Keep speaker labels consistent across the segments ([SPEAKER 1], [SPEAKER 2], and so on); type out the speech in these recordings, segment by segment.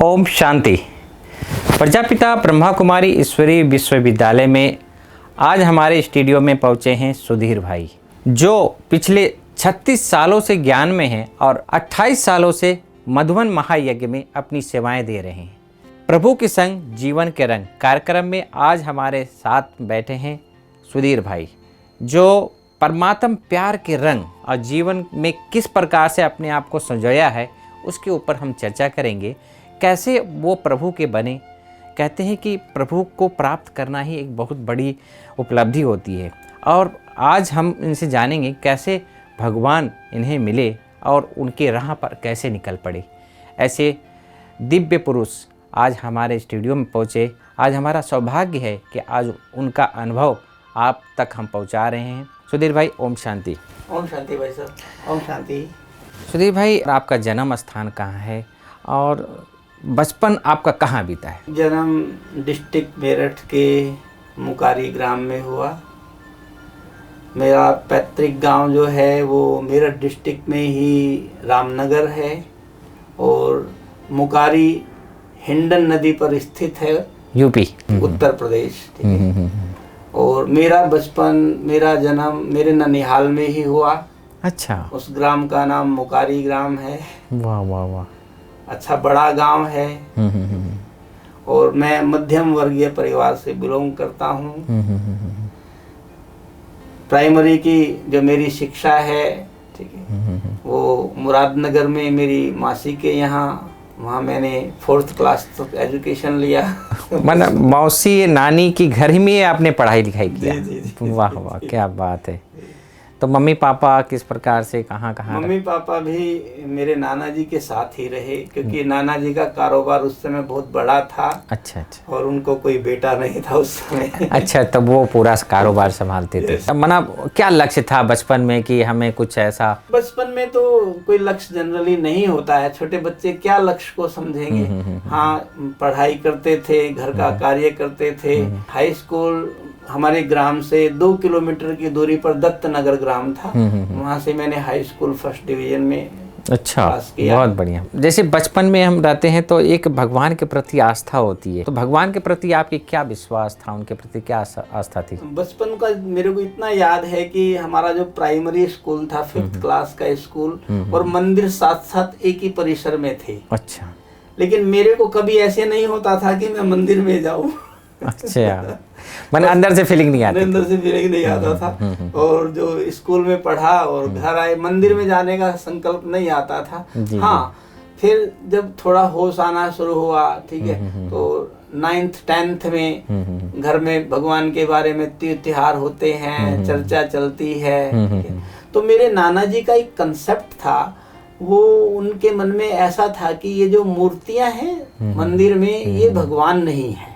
[SPEAKER 1] ओम शांति। प्रजापिता ब्रह्मा कुमारी ईश्वरीय विश्वविद्यालय में आज हमारे स्टूडियो में पहुँचे हैं सुधीर भाई, जो पिछले 36 सालों से ज्ञान में हैं और 28 सालों से मधुबन महायज्ञ में अपनी सेवाएं दे रहे हैं। प्रभु के संग जीवन के रंग कार्यक्रम में आज हमारे साथ बैठे हैं सुधीर भाई, जो परमात्म प्यार के रंग और जीवन में किस प्रकार से अपने आप को संजोया है उसके ऊपर हम चर्चा करेंगे। कैसे वो प्रभु के बने। कहते हैं कि प्रभु को प्राप्त करना ही एक बहुत बड़ी उपलब्धि होती है, और आज हम इनसे जानेंगे कैसे भगवान इन्हें मिले और उनके राह पर कैसे निकल पड़े। ऐसे दिव्य पुरुष आज हमारे स्टूडियो में पहुँचे। आज हमारा सौभाग्य है कि आज उनका अनुभव आप तक हम पहुँचा रहे हैं। सुधीर भाई ओम शांति।
[SPEAKER 2] ओम शांति भाई साहब, ओम शांति।
[SPEAKER 1] सुधीर भाई, आपका जन्म स्थान कहाँ है और बचपन आपका कहाँ बीता है?
[SPEAKER 2] जन्म डिस्ट्रिक्ट मेरठ के मुकारी ग्राम में हुआ। मेरा पैतृक गांव जो है वो मेरठ डिस्ट्रिक्ट में ही रामनगर है, और मुकारी हिंडन नदी पर स्थित है, यूपी उत्तर प्रदेश। ठीक है। और मेरा बचपन, मेरा जन्म मेरे ननिहाल में ही हुआ।
[SPEAKER 1] अच्छा।
[SPEAKER 2] उस ग्राम का नाम मुकारी ग्राम है।
[SPEAKER 1] वाह वाह वाह।
[SPEAKER 2] अच्छा बड़ा गांव है। और मैं मध्यम वर्गीय परिवार से बिलोंग करता हूँ। प्राइमरी की जो मेरी शिक्षा है, ठीक है, वो मुरादनगर में मेरी मासी के यहाँ, वहाँ मैंने 4th क्लास तक एजुकेशन लिया।
[SPEAKER 1] मतलब मौसी नानी की घर ही में आपने पढ़ाई लिखाई किया?
[SPEAKER 2] जी।
[SPEAKER 1] वाह वाह, क्या बात है। तो मम्मी पापा किस प्रकार से, कहाँ कहाँ?
[SPEAKER 2] मम्मी पापा भी मेरे नाना जी के साथ ही रहे, क्योंकि नाना जी का कारोबार उस समय बहुत बड़ा था।
[SPEAKER 1] अच्छा अच्छा।
[SPEAKER 2] और उनको कोई बेटा नहीं था उस समय।
[SPEAKER 1] अच्छा, तब वो पूरा कारोबार संभालते थे। तब मतलब क्या लक्ष्य था बचपन में कि हमें कुछ ऐसा?
[SPEAKER 2] बचपन में तो कोई लक्ष्य जनरली नहीं होता है। छोटे बच्चे क्या लक्ष्य को समझेंगे। हाँ, पढ़ाई करते थे, घर का कार्य करते थे। हाई स्कूल हमारे ग्राम से 2 किलोमीटर की दूरी पर दत्तनगर ग्राम था। वहाँ से मैंने हाई स्कूल फर्स्ट डिवीजन में
[SPEAKER 1] अच्छा
[SPEAKER 2] पास किया।
[SPEAKER 1] बहुत बढ़िया। जैसे बचपन में हम रहते हैं तो एक भगवान के प्रति आस्था होती है, तो भगवान के प्रति आपकी क्या विश्वास था, उनके प्रति क्या आस्था थी?
[SPEAKER 2] बचपन का मेरे को इतना याद है कि हमारा जो प्राइमरी स्कूल था, 5th क्लास का स्कूल, और मंदिर साथ साथ एक ही परिसर में थे।
[SPEAKER 1] अच्छा।
[SPEAKER 2] लेकिन मेरे को कभी ऐसे नहीं होता था कि मैं मंदिर में जाऊँ।
[SPEAKER 1] अच्छा, मैंने अंदर से फीलिंग नहीं आती?
[SPEAKER 2] अंदर से फीलिंग नहीं आता था। और जो स्कूल में पढ़ा और घर आए, मंदिर में जाने का संकल्प नहीं आता था। हाँ, फिर जब थोड़ा होश आना शुरू हुआ, ठीक है, तो 9th 10th में घर में भगवान के बारे में त्योहार होते हैं, चर्चा चलती है। तो मेरे नाना जी का एक कंसेप्ट था, वो उनके मन में ऐसा था कि ये जो मूर्तियां हैं मंदिर में, ये भगवान नहीं है।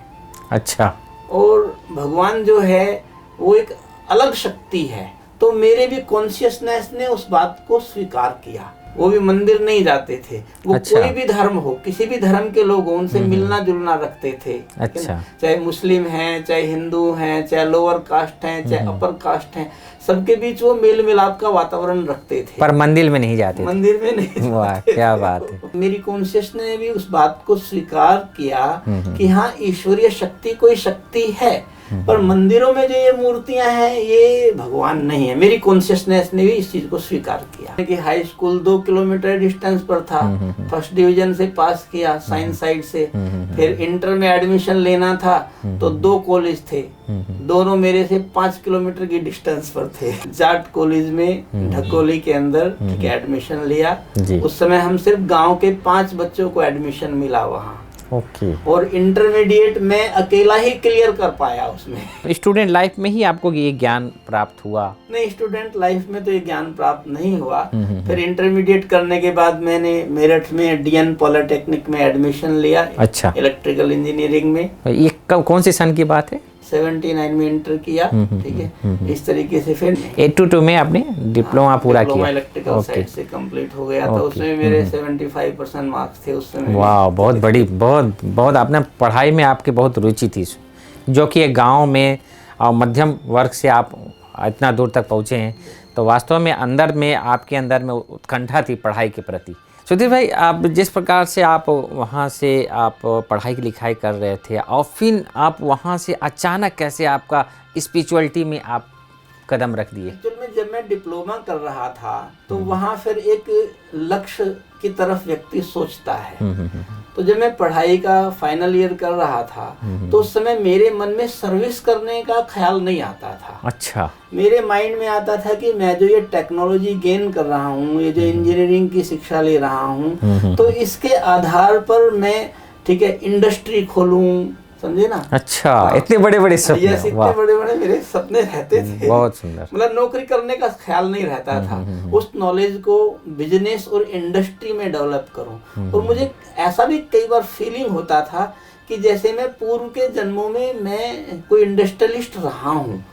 [SPEAKER 1] अच्छा।
[SPEAKER 2] और भगवान जो है वो एक अलग शक्ति है। तो मेरे भी कॉन्शियसनेस ने उस बात को स्वीकार किया। वो भी मंदिर नहीं जाते थे। वो
[SPEAKER 1] अच्छा।
[SPEAKER 2] कोई भी धर्म हो, किसी भी धर्म के लोग उनसे मिलना जुलना रखते थे।
[SPEAKER 1] अच्छा।
[SPEAKER 2] चाहे मुस्लिम हैं, चाहे हिंदू हैं, चाहे लोअर कास्ट हैं, चाहे अपर कास्ट हैं, सबके बीच वो मेल मिलाप का वातावरण रखते थे।
[SPEAKER 1] पर मंदिर में नहीं जाते?
[SPEAKER 2] मंदिर में नहीं।
[SPEAKER 1] वाह, क्या बात है।
[SPEAKER 2] मेरी कॉन्शियस ने भी उस बात को स्वीकार किया कि हाँ, ईश्वरीय शक्ति कोई शक्ति है, पर मंदिरों में जो ये मूर्तियां हैं ये भगवान नहीं है। मेरी कॉन्शियसनेस ने भी इस चीज को स्वीकार किया। कि हाई स्कूल 2 किलोमीटर डिस्टेंस पर था। फर्स्ट डिवीजन से पास किया साइंस साइड से। फिर इंटर में एडमिशन लेना था तो 2 कॉलेज थे, दोनों मेरे से 5 किलोमीटर की डिस्टेंस पर थे। जाट कॉलेज में ढकोली के अंदर एडमिशन लिया। उस समय हम सिर्फ गाँव के 5 बच्चों को एडमिशन मिला वहाँ।
[SPEAKER 1] ओके।
[SPEAKER 2] और इंटरमीडिएट में अकेला ही क्लियर कर पाया उसमें।
[SPEAKER 1] स्टूडेंट लाइफ में ही आपको ये ज्ञान प्राप्त हुआ?
[SPEAKER 2] नहीं, स्टूडेंट लाइफ में तो ये ज्ञान प्राप्त नहीं हुआ। फिर इंटरमीडिएट करने के बाद मैंने मेरठ में डीएन पॉलिटेक्निक में एडमिशन लिया। अच्छा। इलेक्ट्रिकल इंजीनियरिंग में।
[SPEAKER 1] ये कौन सी सन की बात है?
[SPEAKER 2] 79 में इंटर किया। ठीक है। इस तरीके से फिर
[SPEAKER 1] 82 में आपने डिप्लोमा पूरा किया?
[SPEAKER 2] इलेक्ट्रिकल साइड से कंप्लीट हो गया था। उसमें मेरे 75% मार्क्स थे उस समय।
[SPEAKER 1] वाह, बहुत बड़ी, बहुत आपने पढ़ाई में आपकी बहुत रुचि थी, जो कि एक गांव में और मध्यम वर्ग से आप इतना दूर तक पहुँचे हैं। तो वास्तव में अंदर में आपके अंदर में उत्कंठा थी पढ़ाई के प्रति। सुधीर भाई, आप जिस प्रकार से आप वहाँ से आप पढ़ाई लिखाई कर रहे थे और फिर आप वहाँ से अचानक कैसे आपका स्पिरिचुअलिटी में आप कदम रख दिए?
[SPEAKER 2] एक्चुअल में जब मैं डिप्लोमा कर रहा था तो वहाँ फिर एक लक्ष्य की तरफ व्यक्ति सोचता है। तो जब मैं पढ़ाई का फाइनल ईयर कर रहा था तो उस समय मेरे मन में सर्विस करने का ख्याल नहीं आता था।
[SPEAKER 1] अच्छा।
[SPEAKER 2] मेरे माइंड में आता था कि मैं जो ये टेक्नोलॉजी गेन कर रहा हूँ, ये जो इंजीनियरिंग की शिक्षा ले रहा हूँ, तो इसके आधार पर मैं, ठीक है, इंडस्ट्री खोलूं, समझे ना।
[SPEAKER 1] अच्छा, इतने बड़े बड़े सपने।
[SPEAKER 2] यस, इतने बड़े बड़े मेरे सपने रहते थे।
[SPEAKER 1] बहुत सुंदर।
[SPEAKER 2] मतलब नौकरी करने का ख्याल नहीं रहता था। उस नॉलेज को बिजनेस और इंडस्ट्री में डेवलप करूं। और मुझे ऐसा भी कई बार फीलिंग होता था कि जैसे मैं पूर्व के जन्मों में मैं कोई इंडस्ट्रियलिस्ट रहा हूँ।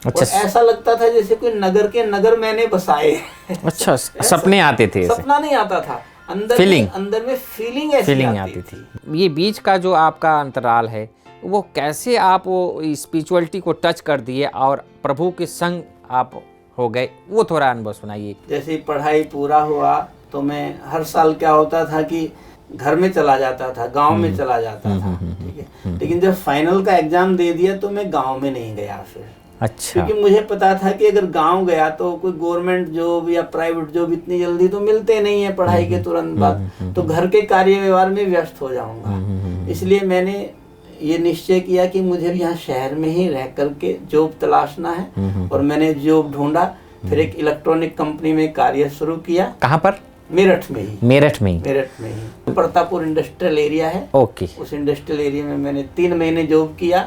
[SPEAKER 1] अच्छा।
[SPEAKER 2] और ऐसा लगता था जैसे कोई नगर के नगर मैंने बसाए।
[SPEAKER 1] अच्छा, सपने आते थे?
[SPEAKER 2] सपना नहीं आता था, अंदर में फीलिंग ऐसी आती थी।
[SPEAKER 1] ये बीच का जो आपका अंतराल है वो कैसे आप वो स्पिरिचुअलिटी को टच कर दिए और प्रभु के संग आप हो गए, वो थोड़ा अनुभव सुनाइए।
[SPEAKER 2] जैसे पढ़ाई पूरा हुआ तो मैं हर साल क्या होता था कि घर में चला जाता था, गांव में चला जाता था, ठीक है। लेकिन जब फाइनल का एग्जाम दे दिया तो मैं गांव में नहीं गया फिर।
[SPEAKER 1] अच्छा।
[SPEAKER 2] क्योंकि मुझे पता था कि अगर गांव गया तो कोई गवर्नमेंट जॉब या प्राइवेट जॉब इतनी जल्दी तो मिलते नहीं है पढ़ाई के तुरंत बाद, तो घर के कार्य व्यवहार में व्यस्त हो जाऊंगा। इसलिए मैंने ये निश्चय किया कि मुझे यहाँ शहर में ही रह करके जॉब तलाशना है। और मैंने जॉब ढूंढा, फिर एक इलेक्ट्रॉनिक कंपनी में कार्य शुरू किया।
[SPEAKER 1] कहाँ पर?
[SPEAKER 2] मेरठ में ही।
[SPEAKER 1] मेरठ में
[SPEAKER 2] ही प्रतापपुर इंडस्ट्रियल एरिया है।
[SPEAKER 1] ओके।
[SPEAKER 2] उस इंडस्ट्रियल एरिया में मैंने 3 महीने जॉब किया।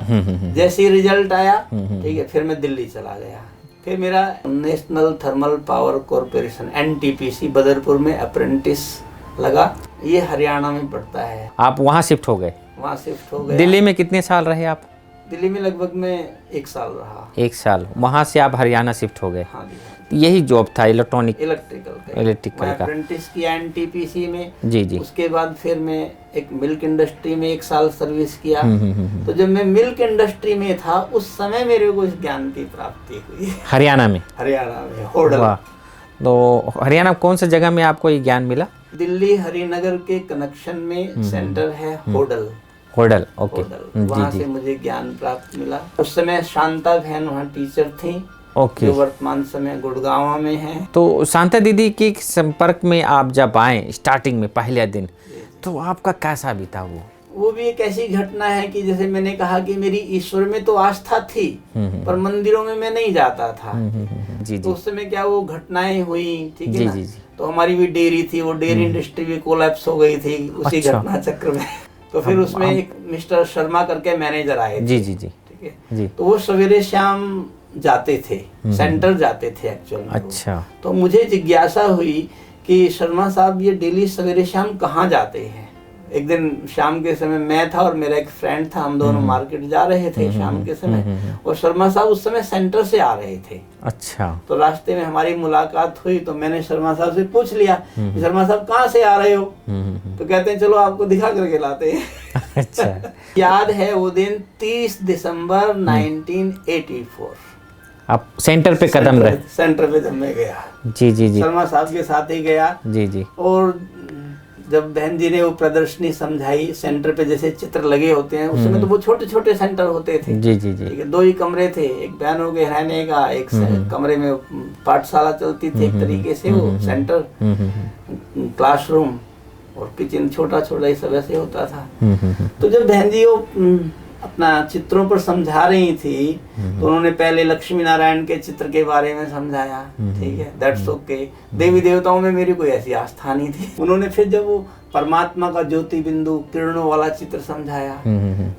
[SPEAKER 2] जैसे ही रिजल्ट आया, ठीक है, फिर मैं दिल्ली चला गया। फिर मेरा national thermal power corporation NTPC Badarpur में अप्रेंटिस लगा। ये हरियाणा में पड़ता है।
[SPEAKER 1] आप वहाँ शिफ्ट हो गए?
[SPEAKER 2] वहाँ शिफ्ट हो गए।
[SPEAKER 1] दिल्ली में कितने साल रहे आप?
[SPEAKER 2] दिल्ली में लगभग मैं 1 साल रहा।
[SPEAKER 1] 1 साल। वहाँ से आप हरियाणा शिफ्ट हो गए?
[SPEAKER 2] हाँ जी।
[SPEAKER 1] यही जॉब था इलेक्ट्रिकल का?
[SPEAKER 2] अप्रेंटिस किया NTPC में।
[SPEAKER 1] जी जी।
[SPEAKER 2] उसके बाद फिर मैं एक मिल्क इंडस्ट्री में 1 साल सर्विस किया। तो जब मैं मिल्क इंडस्ट्री में था उस समय मेरे को इस ज्ञान की प्राप्ति हुई।
[SPEAKER 1] हरियाणा में?
[SPEAKER 2] हरियाणा में, होडल।
[SPEAKER 1] वाह। तो हरियाणा कौन सी जगह में आपको ये ज्ञान मिला?
[SPEAKER 2] दिल्ली हरिनगर के कनेक्शन में सेंटर है होडल।
[SPEAKER 1] होडल, ओके।
[SPEAKER 2] वहाँ से मुझे ज्ञान प्राप्त मिला। उस समय शांता बहन वहाँ टीचर थी।
[SPEAKER 1] ओके।
[SPEAKER 2] जो वर्तमान समय गुड़गांव में है।
[SPEAKER 1] तो शांता दीदी के संपर्क में आप जब आए स्टार्टिंग में पहले दिन, तो आपका कैसा बीता वो
[SPEAKER 2] भी एक ऐसी घटना है कि जैसे मैंने कहा कि मेरी ईश्वर में तो आस्था थी, पर मंदिरों में मैं नहीं जाता था।
[SPEAKER 1] जी।
[SPEAKER 2] तो उस समय क्या वो घटनाएं हुई, ठीक है ना।
[SPEAKER 1] जी।
[SPEAKER 2] तो हमारी भी डेयरी थी, वो डेयरी इंडस्ट्री भी कोलैप्स हो गई थी उसी घटना चक्र में। तो फिर उसमें एक मिस्टर शर्मा करके मैनेजर आए थे।
[SPEAKER 1] जी।
[SPEAKER 2] ठीक है। तो वो सवेरे शाम जाते थे, सेंटर जाते थे एक्चुअल में।
[SPEAKER 1] अच्छा।
[SPEAKER 2] तो मुझे जिज्ञासा हुई कि शर्मा साहब ये डेली सवेरे शाम कहाँ जाते हैं। एक दिन शाम के समय मैं था और मेरा एक फ्रेंड था, हम दोनों मार्केट जा रहे थे शाम के समय, और शर्मा साहब उस समय सेंटर से आ रहे थे।
[SPEAKER 1] अच्छा।
[SPEAKER 2] तो रास्ते में हमारी मुलाकात हुई तो मैंने शर्मा साहब से पूछ लिया, शर्मा साहब कहाँ से आ रहे हो? तो कहते हैं चलो आपको दिखा करके लाते हैं।
[SPEAKER 1] अच्छा।
[SPEAKER 2] याद है वो दिन 30 दिसंबर 1984।
[SPEAKER 1] आप सेंटर पे कदम रहे?
[SPEAKER 2] सेंटर पे जब मैं गया,
[SPEAKER 1] जी।
[SPEAKER 2] शर्मा साहब के साथ ही गया।
[SPEAKER 1] जी।
[SPEAKER 2] और जब बहन जी ने वो प्रदर्शनी समझाई, सेंटर पे जैसे चित्र लगे होते हैं, उस समय तो वो छोटे छोटे सेंटर होते थे। जी। ठीक है। 2 ही कमरे थे, एक बहनों के रहने का, एक कमरे में पाठशाला चलती थी एक तरीके से, वो सेंटर, क्लासरूम और किचन, छोटा छोटा ही सब ऐसे होता था। तो जब बहन जी वो अपना चित्रों पर समझा रही थी तो उन्होंने पहले लक्ष्मी नारायण के चित्र के बारे में समझाया, ठीक है, दैट्स ओके। देवी देवताओं में मेरी कोई ऐसी आस्था नहीं थी। उन्होंने फिर जब वो परमात्मा का ज्योति बिंदु किरणों वाला चित्र समझाया,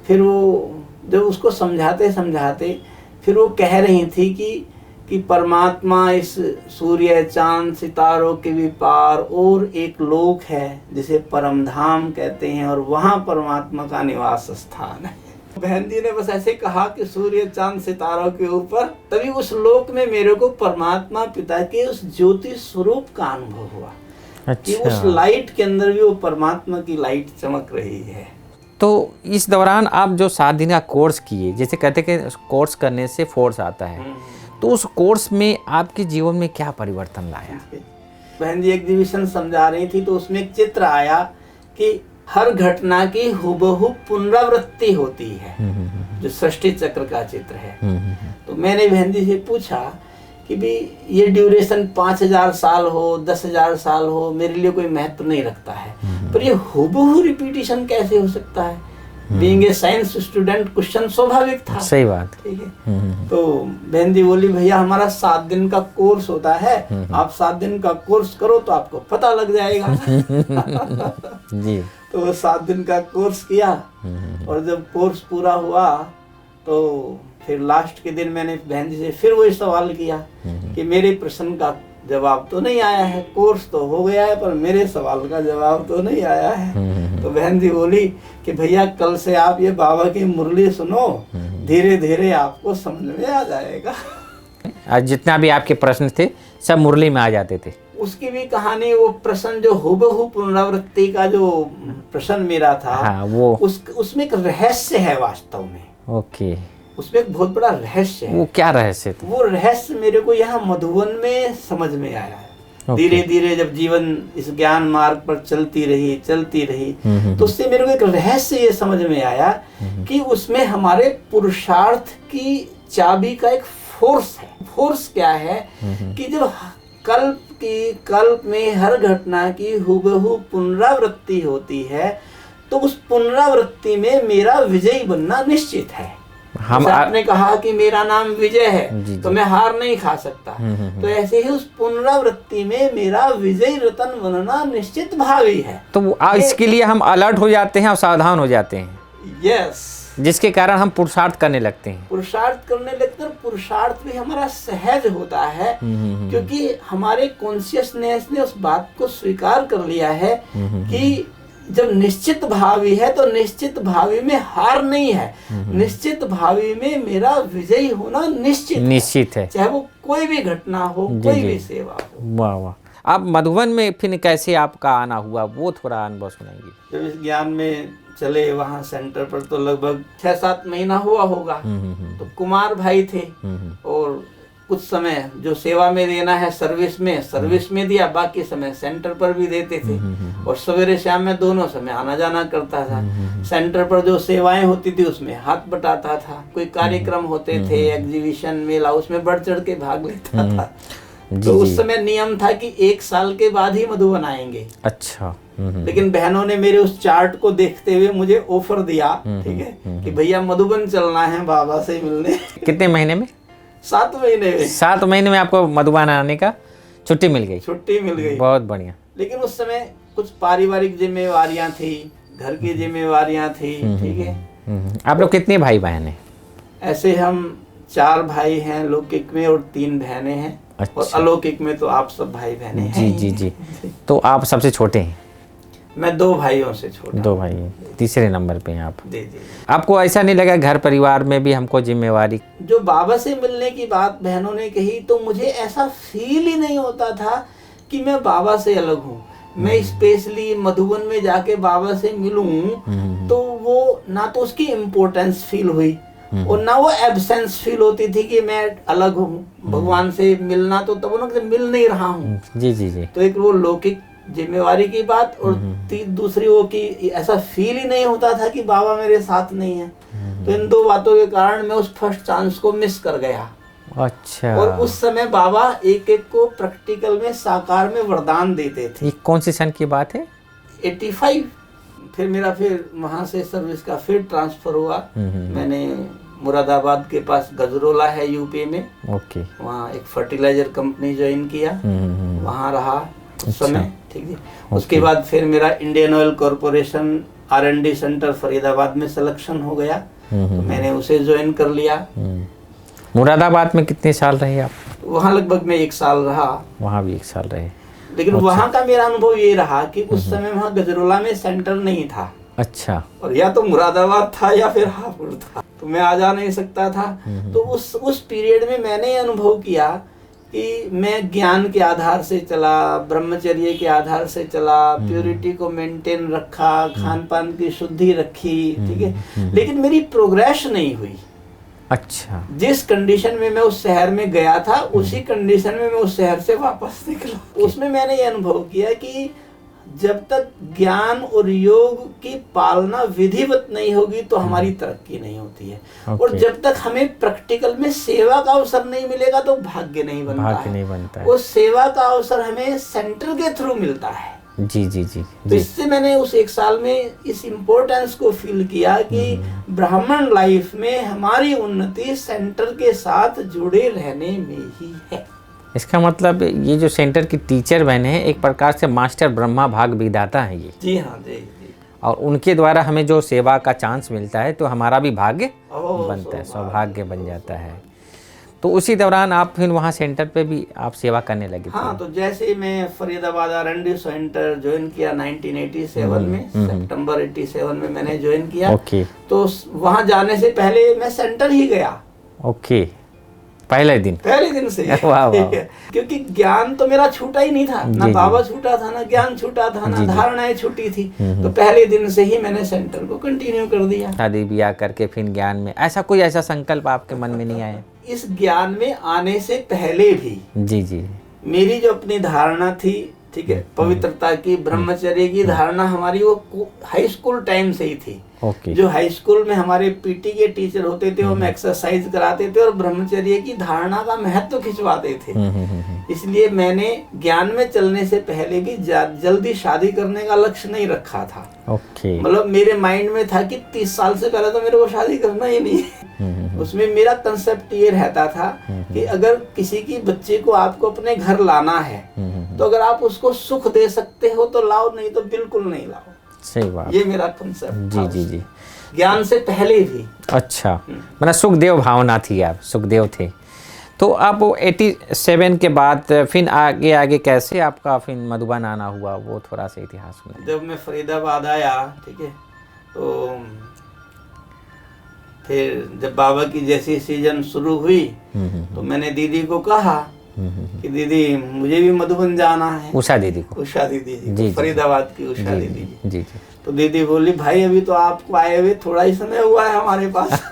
[SPEAKER 2] फिर वो जब उसको समझाते समझाते फिर वो कह रही थी कि परमात्मा इस सूर्य चांद सितारों के भी पार और एक लोक है जिसे परमधाम कहते हैं, और वहाँ परमात्मा का निवास स्थान है। बहन जी ने बस ऐसे कहा कि सूर्य चांद सितारों के ऊपर, तभी उस लोक में मेरे को परमात्मा पिता के उस ज्योति स्वरूप का अनुभव हुआ। अच्छा। कि उस लाइट के अंदर भी वो परमात्मा की लाइट चमक रही है।
[SPEAKER 1] तो इस दौरान आप जो 7 दिन का कोर्स किए, जैसे कहते कि कोर्स करने से फोर्स आता है, तो उस कोर्स में आपके जीवन में क्या परिवर्तन लाया?
[SPEAKER 2] बहन जी एग्जीबिशन समझा रही थी, तो उसमें एक चित्र आया कि हर घटना की हुबहू पुनरावृत्ति होती है, जो सृष्टि चक्र का चित्र है। तो मैंने बहन जी से पूछा कि भी ये ड्यूरेशन 5000 साल हो, 10,000 साल हो, मेरे लिए कोई महत्व नहीं रखता है, पर ये हुबहू रिपीटिशन कैसे हो सकता है? Being a science student question स्वाभाविक था।
[SPEAKER 1] सही बात।
[SPEAKER 2] ठीक है। तो बहन जी बोली भैया हमारा 7 दिन का कोर्स होता है, आप 7 दिन का कोर्स करो तो आपको पता लग जाएगा।
[SPEAKER 1] जी।
[SPEAKER 2] तो 7 दिन का कोर्स किया, और जब कोर्स पूरा हुआ तो फिर लास्ट के दिन मैंने बहन जी से फिर वही सवाल किया कि मेरे प्रश्न का जवाब तो नहीं आया है, कोर्स तो हो गया है पर मेरे सवाल का जवाब तो नहीं आया है। तो बहन जी बोली कि भैया कल से आप ये बाबा की मुरली सुनो, धीरे धीरे आपको समझ में आ जाएगा।
[SPEAKER 1] आज जितना भी आपके प्रश्न थे सब मुरली में आ जाते थे।
[SPEAKER 2] उसकी भी कहानी, वो प्रश्न जो हुबहू पुनरावृत्ति का जो प्रश्न मेरा था,
[SPEAKER 1] हाँ, वो
[SPEAKER 2] उसमें एक रहस्य है वास्तव में।
[SPEAKER 1] ओके,
[SPEAKER 2] उसमें एक बहुत बड़ा रहस्य है।
[SPEAKER 1] वो क्या रहस्य था?
[SPEAKER 2] वो रहस्य मेरे को यहाँ मधुबन में समझ में आया है। धीरे धीरे जब जीवन इस ज्ञान मार्ग पर चलती रही तो उससे मेरे को एक रहस्य ये समझ में आया कि उसमें हमारे पुरुषार्थ की चाबी का एक फोर्स है। फोर्स क्या है कि जब कल्प में हर घटना की हुबहू पुनरावृत्ति होती है, तो उस पुनरावृत्ति में मेरा विजयी बनना निश्चित है। आपने कहा कि मेरा नाम विजय है, तो मैं हार नहीं खा सकता। तो ऐसे ही उस पुनरावृत्ति में मेरा विजयी रतन बनना निश्चित भावी है।
[SPEAKER 1] तो इसके लिए हम अलर्ट हो जाते हैं और सावधान हो जाते हैं।
[SPEAKER 2] यस,
[SPEAKER 1] जिसके कारण हम पुरुषार्थ करने लगते हैं। पुरुषार्थ भी हमारा सहज होता है, क्योंकि हमारे कॉन्शियसनेस ने उस बात को स्वीकार कर लिया है कि जब निश्चित भावी है तो निश्चित भावी में हार नहीं है, निश्चित भावी में मेरा विजयी होना निश्चित है, चाहे वो कोई भी घटना हो, कोई भी सेवा हो। वाह वाह। आप मधुबन में फिर कैसे आपका आना हुआ, वो थोड़ा अनुभव सुनाइए।
[SPEAKER 2] जब इस ज्ञान में चले वहाँ सेंटर पर तो लगभग 6-7 महीना हुआ होगा। तो कुमार भाई थे, और कुछ समय जो सेवा में देना है सर्विस में दिया, बाकी समय सेंटर पर भी देते थे। और सवेरे शाम में दोनों समय आना जाना करता था। सेंटर पर जो सेवाएं होती थी उसमें हाथ बटाता था, कोई कार्यक्रम होते थे, एग्जीबिशन मेला, उसमें बढ़ चढ़ के भाग लेता था। तो उस समय नियम था कि 1 साल के बाद ही मधुबन आएंगे।
[SPEAKER 1] अच्छा।
[SPEAKER 2] लेकिन बहनों ने मेरे उस चार्ट को देखते हुए मुझे ऑफर दिया, ठीक है, कि भैया मधुबन चलना है बाबा से मिलने।
[SPEAKER 1] कितने महीने में?
[SPEAKER 2] 7 महीने में।
[SPEAKER 1] 7 महीने में आपको मधुबन आने का छुट्टी मिल गई। बहुत बढ़िया।
[SPEAKER 2] लेकिन उस समय कुछ पारिवारिक जिम्मेवारियां थी, घर की जिम्मेवारियां थी, ठीक है।
[SPEAKER 1] आप लोग कितने भाई बहन हैं?
[SPEAKER 2] ऐसे हम 4 भाई हैं लौकिक में और 3 बहनें हैं।
[SPEAKER 1] अच्छा।
[SPEAKER 2] और अलौकिक में तो आप सब भाई बहनें हैं।
[SPEAKER 1] जी। तो आप सबसे छोटे हैं?
[SPEAKER 2] मैं 2 भाइयों से छोटा।
[SPEAKER 1] 2 भाई, तीसरे नंबर पे हैं आप।
[SPEAKER 2] जी।
[SPEAKER 1] आपको ऐसा नहीं लगा घर परिवार में भी हमको जिम्मेवारी?
[SPEAKER 2] जो बाबा से मिलने की बात बहनों ने कही, तो मुझे ऐसा फील ही नहीं होता था कि मैं बाबा से अलग हूँ। मैं स्पेशली मधुबन में जाके बाबा से मिलूं तो वो ना तो उसकी इम्पोर्टेंस फील हुई और ना वो एब्सेंस फील होती थी कि मैं अलग हूँ भगवान से मिलना, तो तब उन्होंने मिल नहीं रहा हूँ।
[SPEAKER 1] जी।
[SPEAKER 2] तो एक वो लौकिक जिम्मेवारी की बात, और दूसरी वो कि ऐसा फील ही नहीं होता था कि बाबा मेरे साथ नहीं है। तो इन 2 बातों के कारण मैं उस फर्स्ट चांस को मिस कर गया।
[SPEAKER 1] अच्छा।
[SPEAKER 2] और उस समय बाबा एक को प्रैक्टिकल में साकार में वरदान देते थे।
[SPEAKER 1] ये कौन सी सन की बात है?
[SPEAKER 2] 85। फिर वहां से सर्विस का फिर ट्रांसफर हुआ। मैंने मुरादाबाद के पास गजरोला है यूपी में,
[SPEAKER 1] ओके,
[SPEAKER 2] वहाँ एक फर्टिलाइजर कंपनी ज्वाइन किया, वहाँ रहा उस समय, ठीक है। उसके बाद फिर मेरा Indian oil corporation R&D centre Faridabad में सिलेक्शन हो गया, तो मैंने उसे ज्वाइन कर लिया।
[SPEAKER 1] मुरादाबाद में कितने साल रहे आप?
[SPEAKER 2] वहाँ लगभग मैं 1 साल रहा।
[SPEAKER 1] वहाँ भी 1 साल रहे।
[SPEAKER 2] लेकिन वहाँ का मेरा अनुभव ये रहा कि उस समय वहाँ गजरोला में सेंटर नहीं था।
[SPEAKER 1] अच्छा।
[SPEAKER 2] और या तो मुरादाबाद था या फिर हापुड़ था, तो मैं आ जा नहीं सकता था। तो उस पीरियड में मैंने ये अनुभव किया कि मैं ज्ञान के आधार से चला, ब्रह्मचर्य के आधार से चला, प्योरिटी को मेंटेन रखा, खान पान की शुद्धि रखी, ठीक है, लेकिन मेरी प्रोग्रेस नहीं हुई।
[SPEAKER 1] अच्छा।
[SPEAKER 2] जिस कंडीशन में मैं उस शहर में गया था उसी कंडीशन में मैं उस शहर से वापस निकला। उसमें मैंने ये अनुभव किया कि जब तक ज्ञान और योग की पालना विधिवत नहीं होगी तो हमारी तरक्की नहीं होती है। और जब तक हमें प्रैक्टिकल में सेवा का अवसर नहीं मिलेगा तो भाग्य नहीं बनता है। उस सेवा का अवसर हमें सेंटर के थ्रू मिलता है।
[SPEAKER 1] जी।
[SPEAKER 2] तो इससे मैंने उस एक साल में इस इम्पोर्टेंस को फील किया कि ब्राह्मण लाइफ में हमारी उन्नति सेंटर के साथ जुड़े रहने में ही है।
[SPEAKER 1] इसका मतलब ये जो सेंटर की टीचर बने हैं एक प्रकार से मास्टर ब्रह्मा भाग विधाता है ये।
[SPEAKER 2] जी हाँ जी।
[SPEAKER 1] और उनके द्वारा हमें जो सेवा का चांस मिलता है तो हमारा भी भाग्य बनता है, सौभाग्य बन जाता है। तो उसी दौरान आप फिर वहाँ सेंटर पे भी आप सेवा करने लगे थे?
[SPEAKER 2] हाँ, तो जैसे मैं फरीदाबाद R&D सेंटर ज्वाइन किया 1987 में, सितंबर 87 में मैंने ज्वाइन किया।
[SPEAKER 1] ओके।
[SPEAKER 2] तो वहाँ जाने से पहले मैं सेंटर ही गया।
[SPEAKER 1] ओके, पहले दिन से।
[SPEAKER 2] वाह। क्योंकि ज्ञान तो मेरा छूटा ही नहीं था, ना बाबा छूटा था, ना ज्ञान छूटा था, ना धारणाएं छूटी थी। तो पहले दिन से ही मैंने सेंटर को कंटिन्यू कर दिया।
[SPEAKER 1] शादी ब्याह करके फिर ज्ञान में ऐसा संकल्प आपके मन में नहीं आया?
[SPEAKER 2] इस ज्ञान में आने से पहले भी
[SPEAKER 1] जी
[SPEAKER 2] मेरी जो अपनी धारणा थी, ठीक है, पवित्रता की, ब्रह्मचर्य की धारणा हमारी वो हाई स्कूल टाइम से ही थी। जो हाई स्कूल में हमारे पीटी के टीचर होते थे वो हमें एक्सरसाइज कराते थे और ब्रह्मचर्य की धारणा का महत्व खिंचवाते थे। इसलिए मैंने ज्ञान में चलने से पहले भी जल्दी शादी करने का लक्ष्य नहीं रखा था। मतलब मेरे माइंड में था कि 30 साल से पहले तो मेरे को शादी करना ही नहीं है। उसमें मेरा कंसेप्ट ये रहता था कि अगर किसी की बच्चे को आपको अपने घर लाना है तो अगर आप उसको सुख दे सकते हो तो लाओ, नहीं तो बिल्कुल नहीं लाओ।
[SPEAKER 1] सही बात।
[SPEAKER 2] ये मेरा कंसेप्ट था।
[SPEAKER 1] जी।
[SPEAKER 2] ज्ञान से पहले भी।
[SPEAKER 1] अच्छा, मतलब सुखदेव भावना थी, आप सुखदेव थे। तो आप 87 के बाद फिर आगे कैसे आपका फिर मधुबन आना हुआ, वो थोड़ा सा इतिहास में?
[SPEAKER 2] जब मैं फरीदाबाद आया, ठीक है, तो फिर जब बाबा की जैसी सीजन शुरू हुई तो मैंने दीदी को कहा कि दीदी मुझे भी मधुबन जाना है।
[SPEAKER 1] उषा दीदी
[SPEAKER 2] जी, फरीदाबाद की उषा दीदी
[SPEAKER 1] जी।
[SPEAKER 2] तो दीदी बोली भाई अभी तो आपको आए हुए थोड़ा ही समय हुआ है हमारे पास।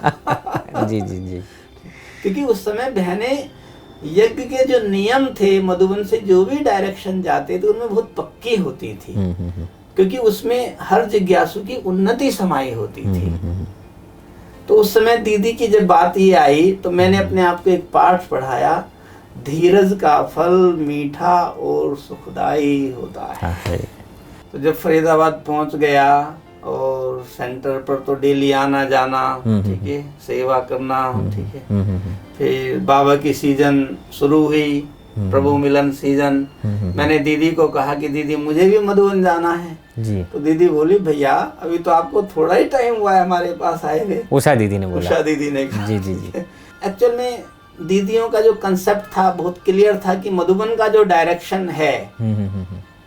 [SPEAKER 1] जी।
[SPEAKER 2] क्योंकि उस समय बहनें यज्ञ के जो नियम थे मधुबन से जो भी डायरेक्शन जाते थे उनमें बहुत पक्की होती थी, क्योंकि उसमें हर जिज्ञासु की उन्नति समाई होती थी। तो उस समय दीदी की जब बात ये आई तो मैंने अपने आप को एक पाठ पढ़ाया, धीरज का फल मीठा और सुखदाई होता है। तो जब फरीदाबाद पहुंच गया और सेंटर पर तो डेली आना जाना, ठीक है, सेवा करना, ठीक है। फिर बाबा की सीजन शुरू हुई, प्रभु मिलन सीजन। मैंने दीदी को कहा कि दीदी मुझे भी मधुबन जाना है
[SPEAKER 1] जी।
[SPEAKER 2] तो दीदी बोली भैया अभी तो आपको थोड़ा ही टाइम हुआ है हमारे पास आए हुए।
[SPEAKER 1] उषा दीदी ने बोला।
[SPEAKER 2] उषा दीदी ने कहा।
[SPEAKER 1] जी।
[SPEAKER 2] एक्चुअल में दीदियों का जो कंसेप्ट था बहुत क्लियर था कि मधुबन का जो डायरेक्शन है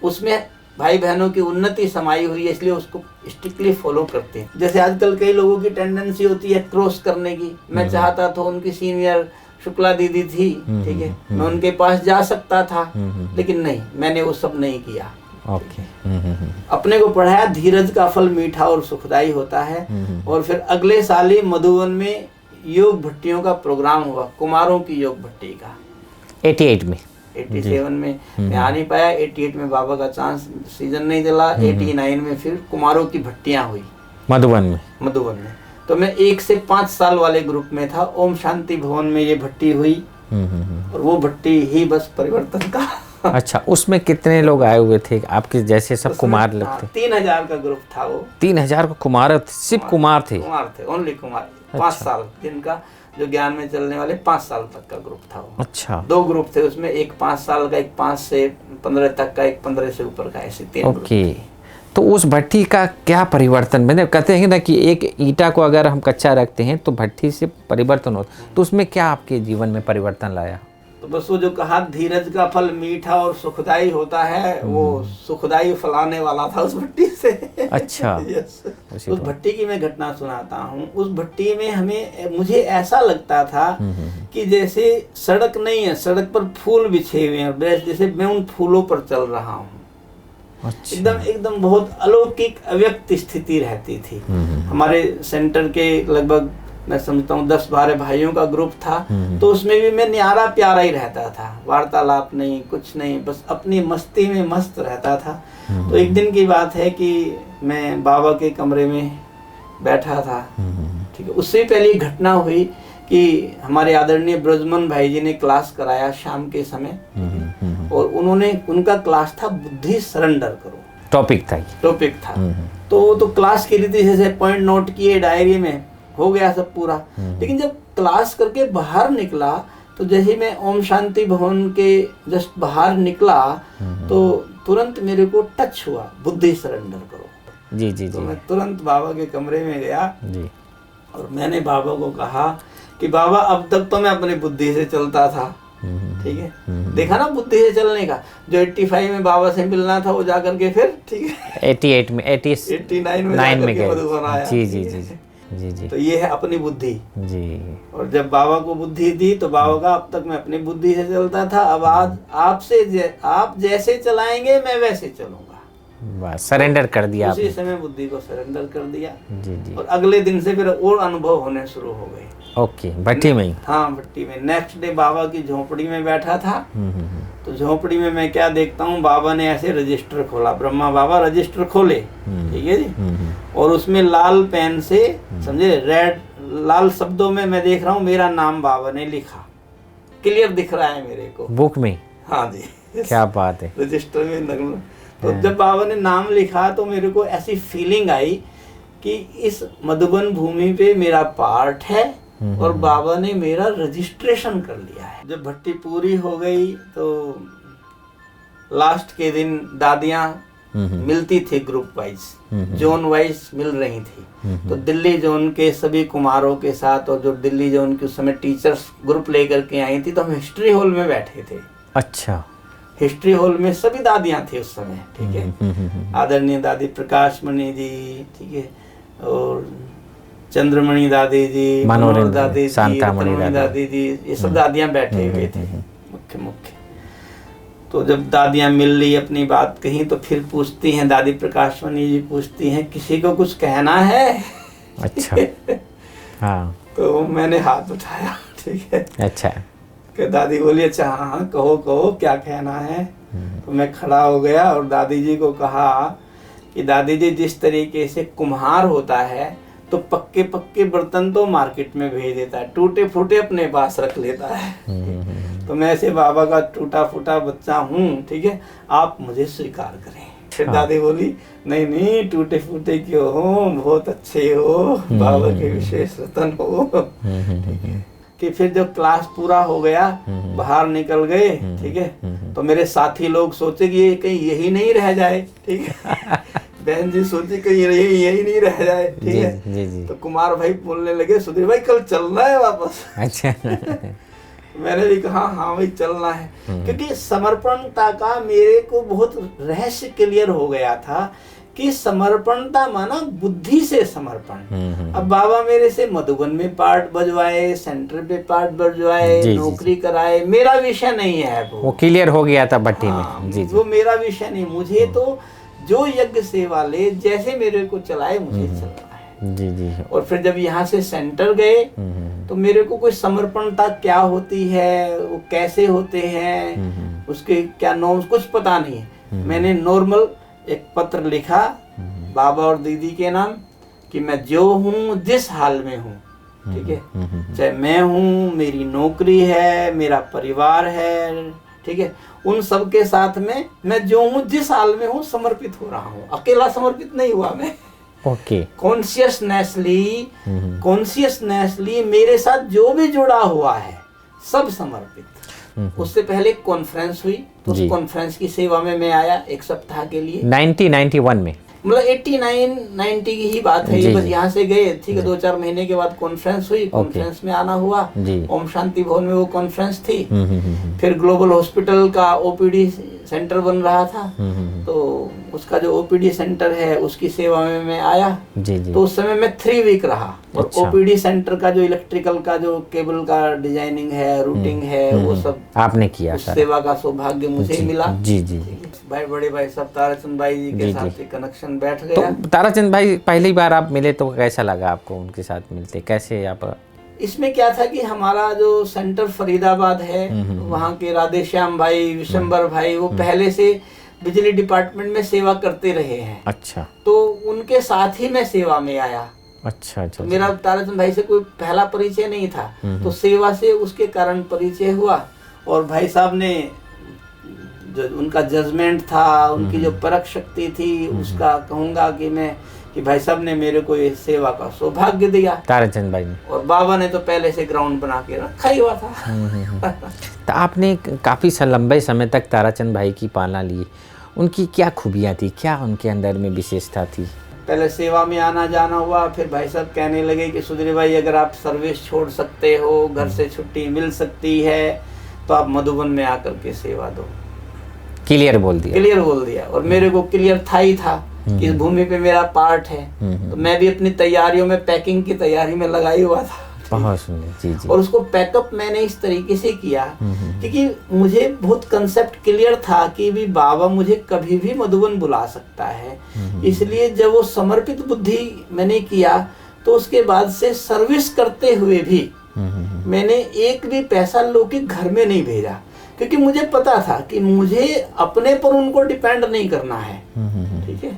[SPEAKER 2] उसमें भाई बहनों की उन्नति समाई हुई है, इसलिए उसको स्ट्रिक्टली फॉलो करते हैं। जैसे आजकल कई लोगों की टेंडेंसी होती है क्रॉस करने की। मैं चाहता था, उनकी सीनियर शुक्ला दीदी थी, ठीक है, मैं उनके पास जा सकता था, लेकिन नहीं, मैंने वो सब नहीं किया। अपने को पढ़ाया धीरज का फल मीठा और सुखदाई होता है। और फिर अगले साल ही मधुबन में योग भट्टियों का प्रोग्राम हुआ, कुमारों की योग भट्टी का।
[SPEAKER 1] 87
[SPEAKER 2] में मैं आ नहीं पाया। 88 में बाबा का चांस सीजन नहीं चला। 89 में फिर कुमारों की भट्टियां हुई मधुबन में। तो मैं 1 से 5 साल वाले ग्रुप में था। ओम शांति भवन में ये भट्टी हुई और वो भट्टी ही बस परिवर्तन का।
[SPEAKER 1] अच्छा, उसमें कितने लोग आए हुए थे आपके जैसे? सब कुमार लोग थे?
[SPEAKER 2] 3000 का ग्रुप था वो।
[SPEAKER 1] 3000 का कुमार, सिर्फ कुमार थे?
[SPEAKER 2] ओनली कुमार। 5 साल जिनका जो ज्ञान में चलने वाले 5 साल तक का ग्रुप था वो।
[SPEAKER 1] अच्छा।
[SPEAKER 2] 2 ग्रुप थे उसमें, एक 5 साल का, एक 5 से 15 तक का, एक 15 से ऊपर का, ऐसे 3 ग्रुप।
[SPEAKER 1] ओके। तो उस भट्टी का क्या परिवर्तन, मैंने कहते हैं ना कि एक ईंटा को अगर हम कच्चा रखते हैं तो भट्टी से परिवर्तन होता, तो उसमें क्या आपके जीवन में परिवर्तन लाया?
[SPEAKER 2] तो बस वो जो कहा धीरज का फल मीठा और सुखदाई होता है, वो सुखदाई फलाने वाला था उस भट्टी से। अच्छा। उस भट्टी की मैं घटना सुनाता हूँ। उस भट्टी में मुझे ऐसा लगता था कि जैसे सड़क नहीं है, सड़क पर फूल बिछे हुए हैं, जैसे मैं उन फूलों पर चल रहा हूँ। अच्छा। एकदम बहुत अलौकिक अव्यक्त स्थिति रहती थी। हमारे सेंटर के लगभग मैं समझता हूँ 10-12 भाइयों का ग्रुप था, तो उसमें भी मैं न्यारा प्यारा ही रहता था, वार्तालाप नहीं, कुछ नहीं, बस अपनी मस्ती में मस्त रहता था। तो एक दिन की बात है कि मैं बाबा के कमरे में बैठा था, ठीक है। उससे पहले एक घटना हुई कि हमारे आदरणीय ब्रजमन भाई जी ने क्लास कराया शाम के समय, और उनका क्लास था बुद्धि सरेंडर करो, टॉपिक था। तो वो तो क्लास की रीति से पॉइंट नोट किए डायरी में, हो गया सब पूरा। लेकिन जब क्लास करके बाहर निकला, तो जैसे मैं ओम शांति भवन के जस्ट बाहर निकला, तो तुरंत मेरे को टच हुआ, बुद्धि सरेंडर करो। जी। तो मैं तुरंत बाबा के कमरे में गया जी, और मैंने बाबा को कहा कि बाबा अब तक तो मैं अपनी बुद्धि से चलता था, ठीक है, देखा ना बुद्धि से चलने का, जो 85 में बाबा से मिलना था वो जाकर के फिर, ठीक है,
[SPEAKER 1] 89 में
[SPEAKER 2] 89 में जाकर के मधुबन आया।
[SPEAKER 1] जी।
[SPEAKER 2] तो ये है अपनी बुद्धि
[SPEAKER 1] जी।
[SPEAKER 2] और जब बाबा को बुद्धि दी तो बाबा का अब तक मैं अपनी बुद्धि से चलता था, अब आज आप जैसे चलाएंगे मैं वैसे चलूंगा।
[SPEAKER 1] बस सरेंडर कर दिया
[SPEAKER 2] उसी समय बुद्धि को सरेंडर कर दिया
[SPEAKER 1] जी।
[SPEAKER 2] और अगले दिन से फिर और अनुभव होने शुरू हो गए।
[SPEAKER 1] ओके, भट्टी में ही? हाँ,
[SPEAKER 2] भट्टी में। नेक्स्ट डे बाबा की झोपड़ी में बैठा था, तो झोपड़ी में मैं क्या देखता हूँ, बाबा ने ऐसे रजिस्टर खोला, ब्रह्मा बाबा रजिस्टर खोले, ठीक है जी, और उसमें लाल पेन से, समझे, रेड लाल शब्दों में मैं देख रहा हूँ मेरा नाम बाबा ने लिखा, क्लियर दिख रहा है मेरे को
[SPEAKER 1] बुक में।
[SPEAKER 2] हाँ जी,
[SPEAKER 1] क्या बात है,
[SPEAKER 2] रजिस्टर में नगल। तो जब बाबा ने नाम लिखा तो मेरे को ऐसी फीलिंग आई कि इस मधुबन भूमि पे मेरा पार्ट है और बाबा ने मेरा रजिस्ट्रेशन कर लिया है। जब भट्टी पूरी हो गई तो लास्ट के दिन दादियाँ मिलती थी, ग्रुप वाइज, जोन वाइज मिल रही थी। तो दिल्ली जोन के सभी कुमारों के साथ, और जो दिल्ली जोन के उस समय टीचर्स ग्रुप लेकर के आई थी, तो हम हिस्ट्री हॉल में बैठे थे।
[SPEAKER 1] अच्छा,
[SPEAKER 2] हिस्ट्री हॉल में सभी दादियां थी उस समय, ठीक है, आदरणीय दादी प्रकाश मणि जी, ठीक है, और चंद्रमणि दादी जी, मनोहर दादी जी, शांतामणि दादी जी, ये सब दादियां बैठे हुए थे मुख्य। तो जब दादियां मिल ली, अपनी बात कही, तो फिर पूछती हैं, दादी प्रकाश मणि जी पूछती हैं, किसी को कुछ कहना है?
[SPEAKER 1] अच्छा। हाँ।
[SPEAKER 2] तो मैंने हाथ उठाया, ठीक है।
[SPEAKER 1] अच्छा।
[SPEAKER 2] कि दादी बोली, अच्छा हाँ कहो क्या कहना है। तो मैं खड़ा हो गया और दादी जी को कहा कि दादी जी, जिस तरीके से कुम्हार होता है तो पक्के बर्तन तो मार्केट में भेज देता है, टूटे फूटे अपने पास रख लेता है। तो मैं ऐसे बाबा का टूटा फूटा बच्चा हूँ, ठीक है, आप मुझे स्वीकार करें। फिर दादी बोली, नहीं टूटे फूटे क्यों हो, बहुत अच्छे हो, बाबा के विशेष रतन हो, ठीक है। कि फिर जब क्लास पूरा हो गया, बाहर निकल गए, ठीक है, तो मेरे साथी लोग सोचे कि ये कहीं यही नहीं रह जाए, ठीक है। बहन जी सोचे कि यही नहीं रह जाए, ठीक है। जी। तो कुमार भाई बोलने लगे, सुधीर भाई कल चलना है वापस। अच्छा। मैंने भी कहा हाँ भाई चलना है, क्योंकि समर्पणता का मेरे को बहुत रहस्य क्लियर हो गया था कि समर्पणता माना बुद्धि से समर्पण। अब बाबा मेरे से मधुबन में पार्ट बजवाए, सेंटर पे पार्ट बजवाए, नौकरी कराए, मेरा विषय नहीं है वो
[SPEAKER 1] क्लियर हो गया था भट्टी में। जी।
[SPEAKER 2] वो मेरा विषय नहीं, मुझे तो जो यज्ञ सेवा ले जैसे मेरे को चलाए मुझे चलना है। जी। और फिर जब यहाँ से सेंटर गए तो मेरे को कोई समर्पणता क्या होती है, वो कैसे होते हैं, उसके क्या नॉर्म्स, कुछ पता नहीं है। मैंने नॉर्मल एक पत्र लिखा बाबा और दीदी के नाम कि मैं जो हूँ जिस हाल में हूँ, ठीक है, चाहे मैं हूँ, मेरी नौकरी है, मेरा परिवार है, ठीक है, उन सब के साथ में मैं जो हूँ जिस हाल में हूँ समर्पित हो रहा हूँ। अकेला समर्पित नहीं हुआ मैं।
[SPEAKER 1] ओके।
[SPEAKER 2] कॉन्शियसनेसली मेरे साथ जो भी जुड़ा हुआ है सब समर्पित। उससे पहले कॉन्फ्रेंस हुई, तो उस कॉन्फ्रेंस की सेवा में मैं आया एक सप्ताह के लिए
[SPEAKER 1] 1991 में,
[SPEAKER 2] मतलब 89-90 की ही बात है ये। बस यहाँ से गए, ठीक है, 2-4 महीने के बाद कॉन्फ्रेंस हुई, कॉन्फ्रेंस में आना हुआ। ओम शांति भवन में वो कॉन्फ्रेंस थी। फिर ग्लोबल हॉस्पिटल का ओपीडी सेंटर बन रहा था, तो उसका जो ओपीडी सेंटर है उसकी सेवा में मैं आया।
[SPEAKER 1] जी जी।
[SPEAKER 2] तो उस समय मैं 3 वीक रहा और
[SPEAKER 1] अच्छा।
[SPEAKER 2] ओपीडी सेंटर का जो इलेक्ट्रिकल का जो केबल का डिजाइनिंग है, रूटिंग है, वो सब
[SPEAKER 1] आपने किया
[SPEAKER 2] उस
[SPEAKER 1] सारा।
[SPEAKER 2] सेवा का सौभाग्य मुझे ही मिला।
[SPEAKER 1] जी जी जी।
[SPEAKER 2] भाई बड़े भाई साहब ताराचंद भाई जी के साथ कनेक्शन बैठ
[SPEAKER 1] तो
[SPEAKER 2] गया।
[SPEAKER 1] ताराचंद भाई पहली बार आप मिले तो कैसा लगा आपको उनके साथ मिलते, कैसे आप?
[SPEAKER 2] इसमें क्या था कि हमारा जो सेंटर फरीदाबाद है, वहाँ के राधेश्याम भाई, विशंबर भाई, वो पहले से बिजली डिपार्टमेंट में सेवा करते रहे हैं।
[SPEAKER 1] अच्छा।
[SPEAKER 2] तो उनके साथ ही मैं सेवा में आया।
[SPEAKER 1] अच्छा अच्छा।
[SPEAKER 2] तो मेरा ताराचंद भाई से कोई पहला परिचय नहीं था, तो सेवा से उसके कारण परिचय हुआ। और भाई साहब ने जो उनका जजमेंट था, उनकी जो परख शक्ति थी, उसका कहूँगा कि मैं कि भाई साहब ने मेरे को ये सेवा का सौभाग्य दिया,
[SPEAKER 1] ताराचंद भाई ने।
[SPEAKER 2] और बाबा ने तो पहले से ग्राउंड बना के रखा ही हुआ था।
[SPEAKER 1] तो आपने काफ़ी लंबे समय तक ताराचंद भाई की पालना ली, उनकी क्या खूबियाँ थी, क्या उनके अंदर में विशेषता थी?
[SPEAKER 2] पहले सेवा में आना जाना हुआ, फिर भाई साहब कहने लगे कि सुधीर भाई अगर आप सर्विस छोड़ सकते हो, घर से छुट्टी मिल सकती है, तो आप मधुबन में आकर के सेवा दो।
[SPEAKER 1] क्लियर बोल दिया।
[SPEAKER 2] क्लियर बोल दिया। और मेरे को क्लियर था ही था कि इस भूमि पे मेरा पार्ट है। तो मैं भी अपनी तैयारियों में, पैकिंग की तैयारी में लगा ही हुआ था।
[SPEAKER 1] बहुत सुंदर। जी जी।
[SPEAKER 2] और उसको पैकअप मैंने इस तरीके से किया क्योंकि मुझे बहुत कंसेप्ट क्लियर था कि भी बाबा मुझे कभी भी मधुबन बुला सकता है। इसलिए जब वो समर्पित बुद्धि मैंने किया, तो उसके बाद से सर्विस करते हुए भी मैंने एक भी पैसा लौकिक घर में नहीं भेजा, क्योंकि मुझे पता था कि मुझे अपने पर उनको डिपेंड नहीं करना है। ठीक है।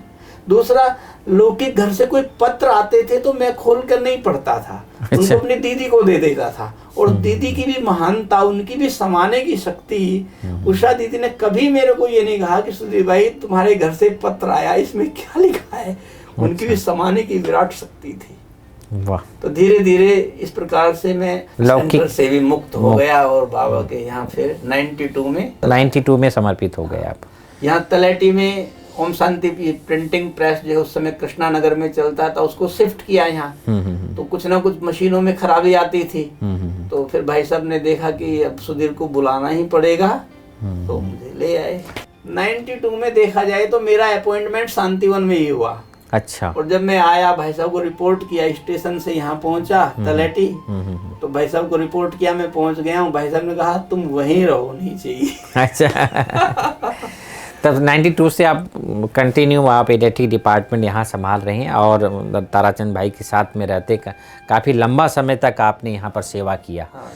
[SPEAKER 2] दूसरा, लौकिक घर से कोई पत्र आते थे तो मैं खोल कर नहीं पढ़ता था, उनको अपनी दीदी को दे देता था। और दीदी की भी महानता, उनकी भी समाने की शक्ति, उषा दीदी ने कभी मेरे को ये नहीं कहा कि सुधीर भाई तुम्हारे घर से पत्र आया, इसमें क्या लिखा है। उनकी भी समाने की विराट शक्ति थी।
[SPEAKER 1] वाह।
[SPEAKER 2] तो धीरे धीरे इस प्रकार से मैं सेंटर से भी मुक्त हो गया और बाबा के यहाँ फिर 92 में
[SPEAKER 1] समर्पित हो गए आप।
[SPEAKER 2] यहाँ तलेटी में ओम शांति प्रिंटिंग प्रेस जो उस समय कृष्णा नगर में चलता था, उसको शिफ्ट किया यहाँ। तो कुछ ना कुछ मशीनों में खराबी आती थी। तो फिर भाई साहब ने देखा कि अब सुधीर को बुलाना ही पड़ेगा, तो मुझे ले आए। 92 में देखा जाए तो मेरा अपॉइंटमेंट शांतिवन में ही हुआ।
[SPEAKER 1] अच्छा।
[SPEAKER 2] और जब मैं आया, भाई साहब को रिपोर्ट किया, स्टेशन से यहाँ पहुंचा तलेटी, तो भाई साहब को रिपोर्ट किया, मैं पहुंच गया हूँ। भाई साहब ने कहा तुम वहीं रहो, नहीं चाहिए।
[SPEAKER 1] अच्छा। तब 92 से आप कंटिन्यू आप इलेक्ट्रिक डिपार्टमेंट यहाँ संभाल रहे हैं और ताराचंद भाई के साथ में रहते काफ़ी लंबा समय तक आपने यहाँ पर सेवा किया।
[SPEAKER 2] हाँ।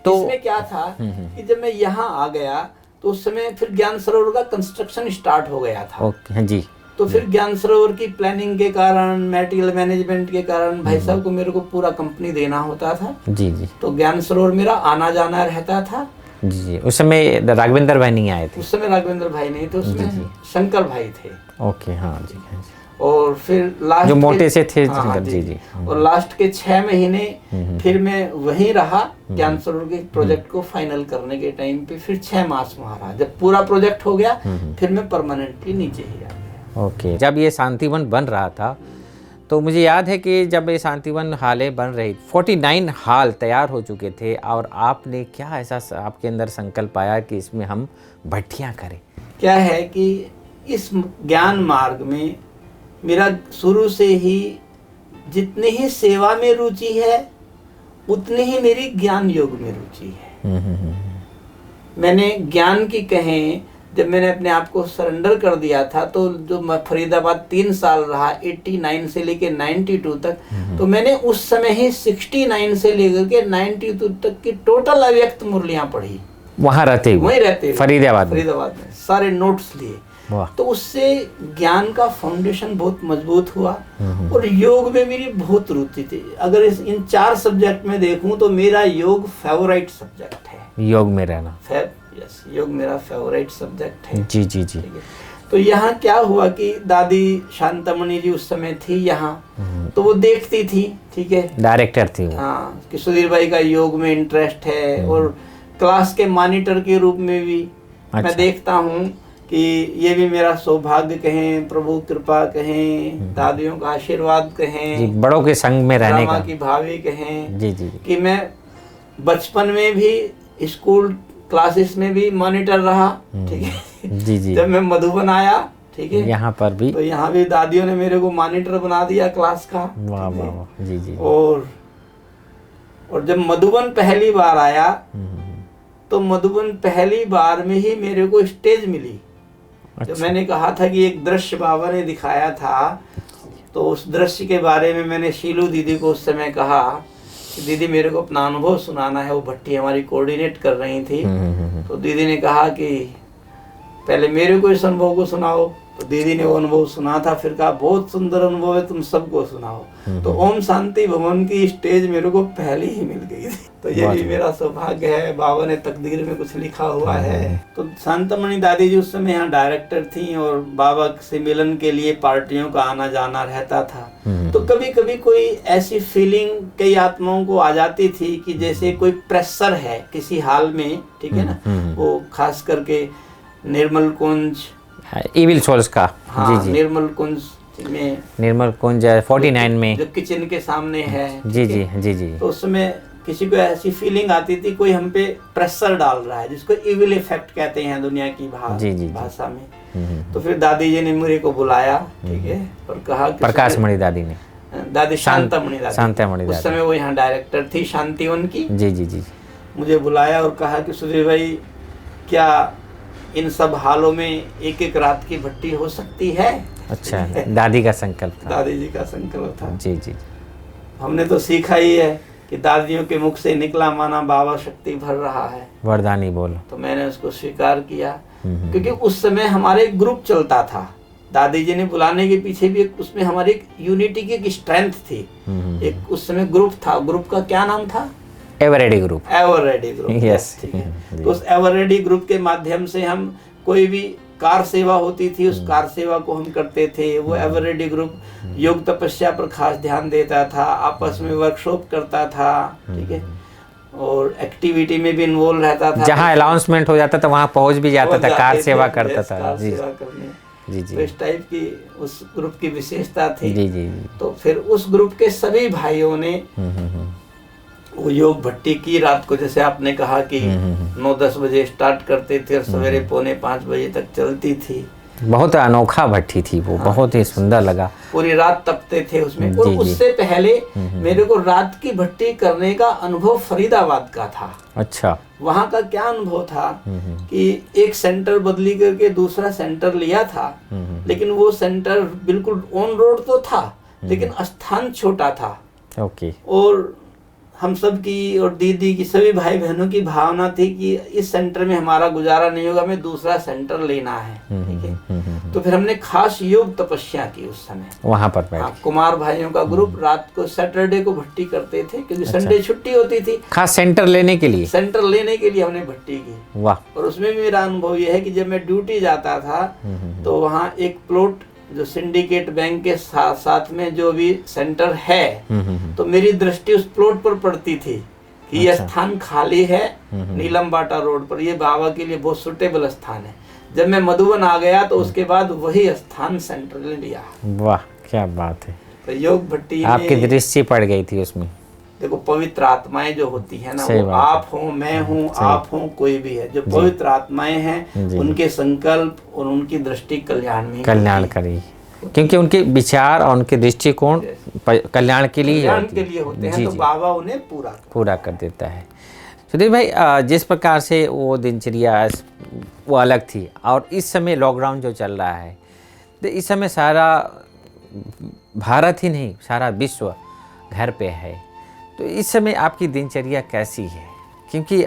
[SPEAKER 1] तो
[SPEAKER 2] इसमें क्या था कि जब मैं यहाँ आ गया तो उस समय फिर ज्ञान सरोवर का कंस्ट्रक्शन स्टार्ट हो गया था।
[SPEAKER 1] ओके जी।
[SPEAKER 2] तो फिर ज्ञान सरोवर की प्लानिंग के कारण, मटेरियल मैनेजमेंट के कारण भाई साहब को मेरे को पूरा कंपनी देना होता था।
[SPEAKER 1] जी जी।
[SPEAKER 2] तो ज्ञान सरोवर मेरा आना जाना रहता था।
[SPEAKER 1] जी जी। उस समय राघवेंद्र भाई नहीं आए थे?
[SPEAKER 2] उस समय राघवेंद्र भाई नहीं थे, उसमें शंकर भाई थे।
[SPEAKER 1] ओके। हाँ जी।
[SPEAKER 2] और फिर लास्ट
[SPEAKER 1] जो मोटे से थे।
[SPEAKER 2] हाँ,
[SPEAKER 1] जी जी।
[SPEAKER 2] और लास्ट के 6 महीने फिर मैं वहीं रहा ज्ञान सरोवर के प्रोजेक्ट को फाइनल करने के टाइम पे। फिर 6 मास वहाँ रहा। जब पूरा प्रोजेक्ट हो गया फिर मैं परमानेंटली नीचे ही आ गया।
[SPEAKER 1] ओके। जब ये शांतिवन बन रहा था तो मुझे याद है कि जब ये शांतिवन हालें बन रही, 49 हाल तैयार हो चुके थे, और आपने क्या ऐसा आपके अंदर संकल्प आया कि इसमें हम भट्टियाँ करें?
[SPEAKER 2] क्या है कि इस ज्ञान मार्ग में मेरा शुरू से ही जितनी ही सेवा में रुचि है, उतनी ही मेरी ज्ञान योग में रुचि है। मैंने ज्ञान की कहें, जब मैंने अपने आप को सरेंडर कर दिया था, तो जो मैं फरीदाबाद 3 साल रहा, 89 से लेके 92 तक, तो मैंने उस समय ही 69 से लेकर के 92 तक की टोटल अव्यक्त मुरलियां पढ़ी।
[SPEAKER 1] वहाँ रहते
[SPEAKER 2] वहीं रहते
[SPEAKER 1] फरीदाबाद
[SPEAKER 2] में सारे नोट्स लिए। तो उससे ज्ञान का फाउंडेशन बहुत मजबूत हुआ। और योग में मेरी बहुत रुचि थी। अगर इन 4 सब्जेक्ट में देखूं तो मेरा योग फेवरेट सब्जेक्ट है।
[SPEAKER 1] योग में रहना।
[SPEAKER 2] यस, योग मेरा फेवरेट सब्जेक्ट है।
[SPEAKER 1] जी जी जी।
[SPEAKER 2] तो यहाँ क्या हुआ कि दादी शांतमणि जी उस समय थी यहाँ, तो वो देखती थी। ठीक है,
[SPEAKER 1] डायरेक्टर थी वो।
[SPEAKER 2] हाँ, कि सुधीर भाई का योग में इंटरेस्ट है। और क्लास के मॉनिटर के रूप में भी मैं देखता हूँ कि ये भी मेरा सौभाग्य कहें, प्रभु कृपा कहें, दादियों का आशीर्वाद कहें,
[SPEAKER 1] बड़ों के संग में रहने का,
[SPEAKER 2] की भाभी कहें।
[SPEAKER 1] जी जी।
[SPEAKER 2] कि मैं बचपन में भी स्कूल क्लासेस में भी मॉनिटर रहा। ठीक है।
[SPEAKER 1] जी जी।
[SPEAKER 2] जब मैं मधुबन आया, ठीक ठीक है।
[SPEAKER 1] यहाँ पर भी।
[SPEAKER 2] तो यहाँ भी दादियों ने मेरे को मॉनिटर बना दिया क्लास का।
[SPEAKER 1] वाह वाह वाह, जी जी।
[SPEAKER 2] और जब मधुबन पहली बार आया तो मधुबन पहली बार में ही मेरे को स्टेज मिली।
[SPEAKER 1] अच्छा।
[SPEAKER 2] जब मैंने कहा था कि एक दृश्य बाबा ने दिखाया था, तो उस दृश्य के बारे में मैंने शीलू दीदी को उस समय कहा कि दीदी मेरे को अपना अनुभव सुनाना है। वो भट्टी हमारी कोऑर्डिनेट कर रही थी। तो दीदी ने कहा कि पहले मेरे को इस अनुभव को सुनाओ। तो दीदी ने वो अनुभव सुना था, फिर कहा बहुत सुंदर अनुभव है, तुम सबको सुनाओ। तो ओम शांति भवन की स्टेज मेरे को पहले ही मिल गई थी। तो ये भी मेरा सौभाग्य है, बाबा ने तकदीर में कुछ लिखा हुआ है। तो शांतमणि दादी जी उस समय यहाँ डायरेक्टर थी और बाबा से मिलन के लिए पार्टियों का आना जाना रहता था। तो कभी कभी कोई ऐसी फीलिंग कई आत्माओं को आ जाती थी कि जैसे कोई प्रेशर है किसी हाल में, ठीक है ना। वो खास करके निर्मल कुंज,
[SPEAKER 1] इविल सोल्स का।
[SPEAKER 2] हाँ,
[SPEAKER 1] जी जी।
[SPEAKER 2] निर्मल कुंज में,
[SPEAKER 1] निर्मल कुंज 49 में
[SPEAKER 2] जो किचन के सामने है।
[SPEAKER 1] जी जी जी जी।
[SPEAKER 2] तो उस समय किसी को ऐसी फीलिंग आती थी कोई हम पे प्रेशर डाल रहा है, जिसको इविल इफेक्ट कहते हैं दुनिया की भाषा में। तो फिर दादी जी ने मुझे को बुलाया, ठीक है, और कहा
[SPEAKER 1] प्रकाश मणि दादी ने,
[SPEAKER 2] दादी शांतामणि दादी,
[SPEAKER 1] शांतामणि
[SPEAKER 2] उस
[SPEAKER 1] दादी,
[SPEAKER 2] समय वो यहाँ डायरेक्टर थी शांतिवन की।
[SPEAKER 1] जी जी जी।
[SPEAKER 2] मुझे बुलाया और कहा कि सुधीर भाई, क्या इन सब हालों में एक एक रात की भट्टी हो सकती है?
[SPEAKER 1] अच्छा, दादी का संकल्प था।
[SPEAKER 2] दादी जी का संकल्प था।
[SPEAKER 1] जी जी।
[SPEAKER 2] हमने तो सीखा ही है कि दादियों के मुख से निकला माना बाबा शक्ति भर रहा है,
[SPEAKER 1] वरदानी बोलो।
[SPEAKER 2] तो मैंने उसको स्वीकार किया, क्योंकि उस समय हमारे एक ग्रुप चलता था। दादी जी ने बुलाने के पीछे भी उसमें हमारी एक यूनिटी की एक स्ट्रेंथ थी। एक उस समय ग्रुप था, ग्रुप का क्या नाम था?
[SPEAKER 1] Ever ready group.
[SPEAKER 2] Ever ready group,
[SPEAKER 1] yes,
[SPEAKER 2] ठीक है। तो उस एवर रेडी ग्रुप के माध्यम से हम कोई भी कार सेवा होती थी, उस कार सेवा को हम करते थे। वो एवर रेडी ग्रुप योग तपस्या पर खास ध्यान देता था, आपस में वर्कशॉप करता था, ठीक है, और एक्टिविटी में भी इन्वॉल्व रहता था।
[SPEAKER 1] जहाँ अनाउंसमेंट हो जाता था वहाँ पहुँच भी जाता था, कार सेवा करता था। जी जी जी।
[SPEAKER 2] तो इस टाइप की उस ग्रुप की विशेषता थी।
[SPEAKER 1] जी जी।
[SPEAKER 2] तो फिर उस ग्रुप के सभी भाइयों ने वो योग भट्टी की। रात को जैसे आपने कहा कि 9-10 बजे स्टार्ट करते थे और सवेरे 4:45 बजे तक चलती थी।
[SPEAKER 1] बहुत अनोखा भट्टी थी वो। हाँ, बहुत ही सुंदर लगा।
[SPEAKER 2] पूरी रात तपते थे उसमें। और उससे पहले मेरे को रात की भट्टी करने का अनुभव फरीदाबाद का था।
[SPEAKER 1] अच्छा।
[SPEAKER 2] वहाँ का क्या अनुभव था कि एक सेंटर बदली करके दूसरा सेंटर लिया था, लेकिन वो सेंटर बिल्कुल ऑन रोड तो था, लेकिन स्थान छोटा था।
[SPEAKER 1] ओके।
[SPEAKER 2] और हम सब की और दीदी की, सभी भाई बहनों की भावना थी कि इस सेंटर में हमारा गुजारा नहीं होगा, हमें दूसरा सेंटर लेना है, ठीक है। तो फिर हमने खास योग तपस्या की उस समय
[SPEAKER 1] वहाँ पर बैठ।
[SPEAKER 2] हाँ, कुमार भाइयों का ग्रुप रात को सैटरडे को भट्टी करते थे, क्योंकि संडे छुट्टी होती थी।
[SPEAKER 1] खास सेंटर लेने के लिए
[SPEAKER 2] हमने भट्टी की।
[SPEAKER 1] वाह।
[SPEAKER 2] और उसमें भी मेरा अनुभव यह है कि जब मैं ड्यूटी जाता था तो वहाँ एक प्लॉट जो सिंडिकेट बैंक के साथ में जो भी सेंटर है, तो मेरी दृष्टि उस प्लॉट पर पड़ती थी कि यह स्थान खाली है नीलम बाटा रोड पर, ये बाबा के लिए बहुत सुटेबल स्थान है। जब मैं मधुबन आ गया तो उसके बाद वही स्थान सेंटर ले लिया।
[SPEAKER 1] वाह, क्या बात है।
[SPEAKER 2] तो योग भट्टी
[SPEAKER 1] आपकी दृष्टि पड़ गई थी उसमें।
[SPEAKER 2] देखो, पवित्र आत्माएं जो होती है ना, वो आप हो, मैं हूँ, आप हो, कोई भी है, जो पवित्र आत्माएं हैं उनके संकल्प और उनकी दृष्टि कल्याण में
[SPEAKER 1] कल्याण करेगी, क्योंकि उनके विचार और उनके दृष्टिकोण कल्याण के लिए
[SPEAKER 2] होते हैं। तो बाबा उन्हें पूरा कर
[SPEAKER 1] देता है। सुधीर भाई, जिस प्रकार से वो दिनचर्या वो अलग थी, और इस समय लॉकडाउन जो चल रहा है, तो इस समय सारा भारत ही नहीं, सारा विश्व घर पे है, तो इस समय आपकी दिनचर्या कैसी है? क्योंकि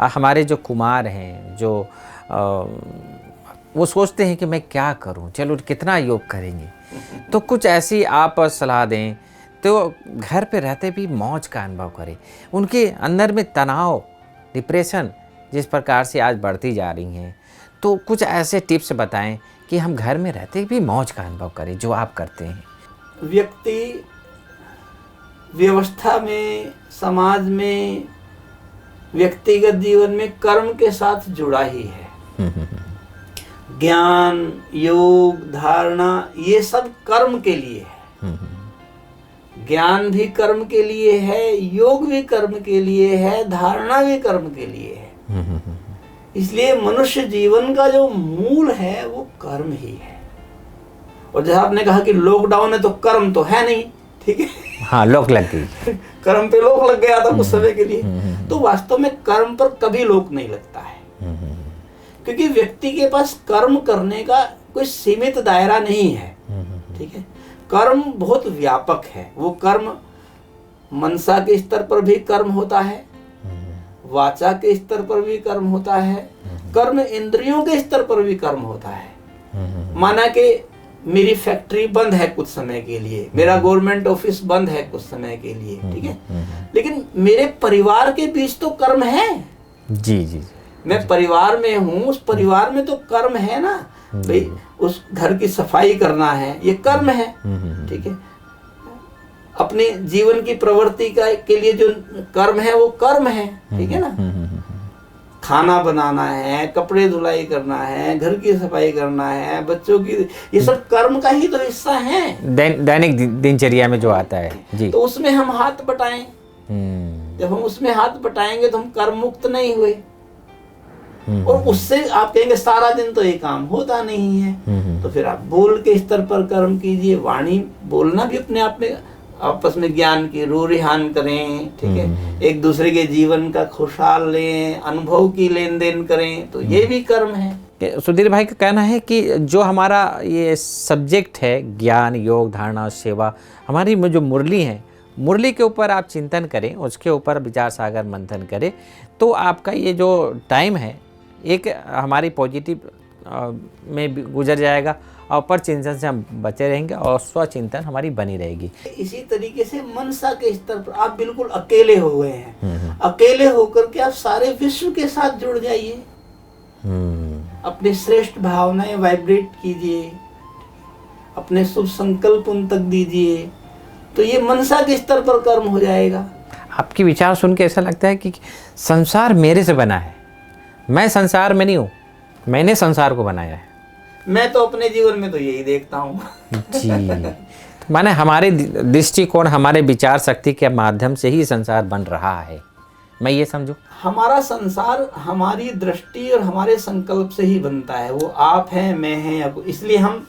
[SPEAKER 1] हमारे जो कुमार हैं, जो वो सोचते हैं कि मैं क्या करूं, चलो कितना योग करेंगे, तो कुछ ऐसी आप सलाह दें तो घर पे रहते भी मौज का अनुभव करें। उनके अंदर में तनाव, डिप्रेशन जिस प्रकार से आज बढ़ती जा रही हैं, तो कुछ ऐसे टिप्स बताएं कि हम घर में रहते भी मौज का अनुभव करें, जो आप करते हैं।
[SPEAKER 2] व्यक्ति व्यवस्था में, समाज में, व्यक्तिगत जीवन में कर्म के साथ जुड़ा ही है। ज्ञान, योग, धारणा, ये सब कर्म के लिए है। ज्ञान भी कर्म के लिए है, योग भी कर्म के लिए है, धारणा भी कर्म के लिए है। इसलिए मनुष्य जीवन का जो मूल है वो कर्म ही है। और जैसा आपने कहा कि लॉकडाउन है तो कर्म तो है नहीं, ठीक है।
[SPEAKER 1] हाँ, लोक लग गई।
[SPEAKER 2] कर्म पे लोक लग गया था कुछ समय के लिए। तो वास्तव में कर्म पर कभी लोक नहीं लगता है, क्योंकि व्यक्ति के पास कर्म करने का कोई सीमित दायरा नहीं है, ठीक है। कर्म बहुत व्यापक है। वो कर्म मनसा के स्तर पर भी कर्म होता है, वाचा के स्तर पर भी कर्म होता है, कर्म इंद्रियों के स्तर पर भी कर्म होता है। माना कि मेरी फैक्ट्री बंद है कुछ समय के लिए, मेरा गवर्नमेंट ऑफिस बंद है कुछ समय के लिए, ठीक है, लेकिन मेरे परिवार के बीच तो कर्म है।
[SPEAKER 1] जी जी।
[SPEAKER 2] मैं परिवार में हूँ, उस परिवार में तो कर्म है ना भाई। उस घर की सफाई करना है, ये कर्म है, ठीक है। अपने जीवन की प्रवृत्ति का के लिए जो कर्म है वो कर्म है, ठीक है ना। खाना बनाना है, कपड़े धुलाई करना है, घर की सफाई करना है, बच्चों की, ये सब कर्म का ही तो हिस्सा है।
[SPEAKER 1] दैनिक दिनचर्या में जो आता है जी।
[SPEAKER 2] तो उसमें हम हाथ बटाएं। जब हम उसमें हाथ बटाएंगे तो हम कर्म मुक्त नहीं हुए। और उससे आप कहेंगे सारा दिन तो ये काम होता नहीं है, तो फिर आप बोल के स्तर पर कर्म कीजिए। वाणी बोलना भी अपने आप में, आपस में ज्ञान की रू रिहान करें, ठीक है। एक दूसरे के जीवन का खुशहाल लें, अनुभव की लेन देन करें, तो ये भी कर्म है।
[SPEAKER 1] सुधीर भाई का कहना है कि जो हमारा ये सब्जेक्ट है ज्ञान, योग, धारणा, सेवा, हमारी में जो मुरली है, मुरली के ऊपर आप चिंतन करें, उसके ऊपर विचार सागर मंथन करें, तो आपका ये जो टाइम है एक हमारी पॉजिटिव में गुजर जाएगा और पर चिंतन से हम बचे रहेंगे और स्वचिंतन हमारी बनी रहेगी।
[SPEAKER 2] इसी तरीके से मनसा के स्तर पर आप बिल्कुल अकेले हो गए हैं, अकेले होकर के आप सारे विश्व के साथ जुड़ जाइए, अपने श्रेष्ठ भावनाएं वाइब्रेट कीजिए, अपने शुभ संकल्प उन तक दीजिए, तो ये मनसा के स्तर पर कर्म हो जाएगा।
[SPEAKER 1] आपकी विचार सुन के ऐसा लगता है कि संसार मेरे से बना है, मैं संसार में नहीं हूँ, मैंने संसार को बनाया है।
[SPEAKER 2] मैं तो अपने जीवन में तो यही देखता हूँ
[SPEAKER 1] जी। माने हमारे दृष्टिकोण, हमारे विचार शक्ति के माध्यम से ही संसार बन रहा है, मैं ये समझूं।
[SPEAKER 2] हमारा संसार हमारी दृष्टि और हमारे संकल्प से ही बनता है। वो आप हैं, मैं हैं, इसलिए हम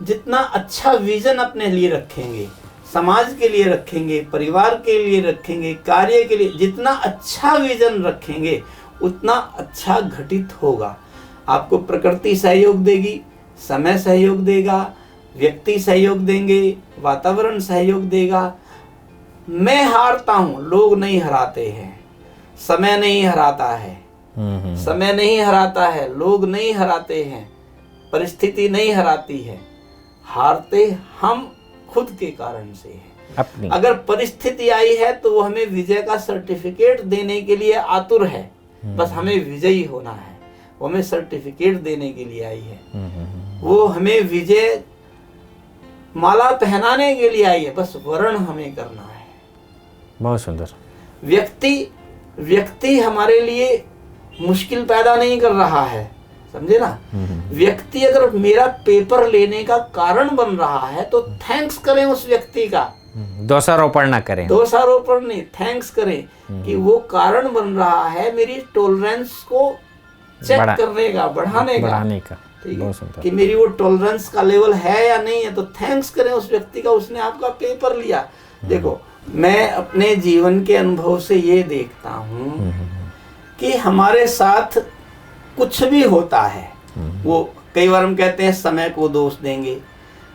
[SPEAKER 2] जितना अच्छा विजन अपने लिए रखेंगे, समाज के लिए रखेंगे, परिवार के लिए रखेंगे, कार्य के लिए, जितना अच्छा विजन रखेंगे उतना अच्छा घटित होगा। आपको प्रकृति सहयोग देगी, समय सहयोग देगा, व्यक्ति सहयोग देंगे, वातावरण सहयोग देगा। मैं हारता हूं, लोग नहीं हराते हैं, समय नहीं हराता है, समय नहीं हराता है, लोग नहीं हराते हैं, परिस्थिति नहीं हराती है, हारते हम खुद के कारण से है। अगर परिस्थिति आई है तो वो हमें विजय का सर्टिफिकेट देने के लिए आतुर है, बस हमें विजयी होना है, वो हमें सर्टिफिकेट देने के लिए आई है, वो हमें विजय माला पहनाने के लिए आई है, बस वर्ण हमें करना है।
[SPEAKER 1] बहुत सुंदर।
[SPEAKER 2] व्यक्ति हमारे लिए मुश्किल पैदा नहीं कर रहा है, समझे ना। व्यक्ति अगर मेरा पेपर लेने का कारण बन रहा है तो थैंक्स करें उस व्यक्ति का,
[SPEAKER 1] दोषारोपण ना करें,
[SPEAKER 2] दोषारोपण नहीं, थैंक्स करें कि वो कारण बन रहा है मेरी टॉलरेंस को चेक करने का, बढ़ाने का, ठीक है, कि मेरी वो टॉलरेंस का लेवल है या नहीं है, तो थैंक्स करें उस व्यक्ति का, उसने आपका पेपर लिया। देखो, मैं अपने जीवन के अनुभव से ये देखता हूँ कि हमारे साथ कुछ भी होता है, वो कई बार हम कहते हैं समय को दोष देंगे,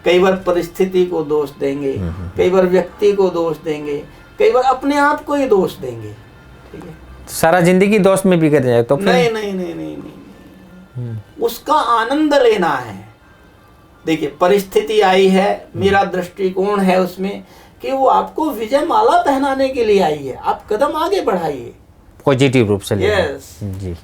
[SPEAKER 2] कई बार परिस्थिति को दोष देंगे, कई बार व्यक्ति को दोष देंगे, कई बार अपने आप को ही दोष देंगे, ठीक है।
[SPEAKER 1] सारा जिंदगी दोष में बिगड़ जाए तो
[SPEAKER 2] नहीं नहीं नहीं नहीं नहीं, उसका आनंद लेना है। देखिए, परिस्थिति आई है, मेरा दृष्टिकोण है उसमें कि वो आपको विजय माला पहनाने के लिए आई है, आप कदम आगे बढ़ाइए,
[SPEAKER 1] पॉजिटिव रूप से।
[SPEAKER 2] यस
[SPEAKER 1] जी।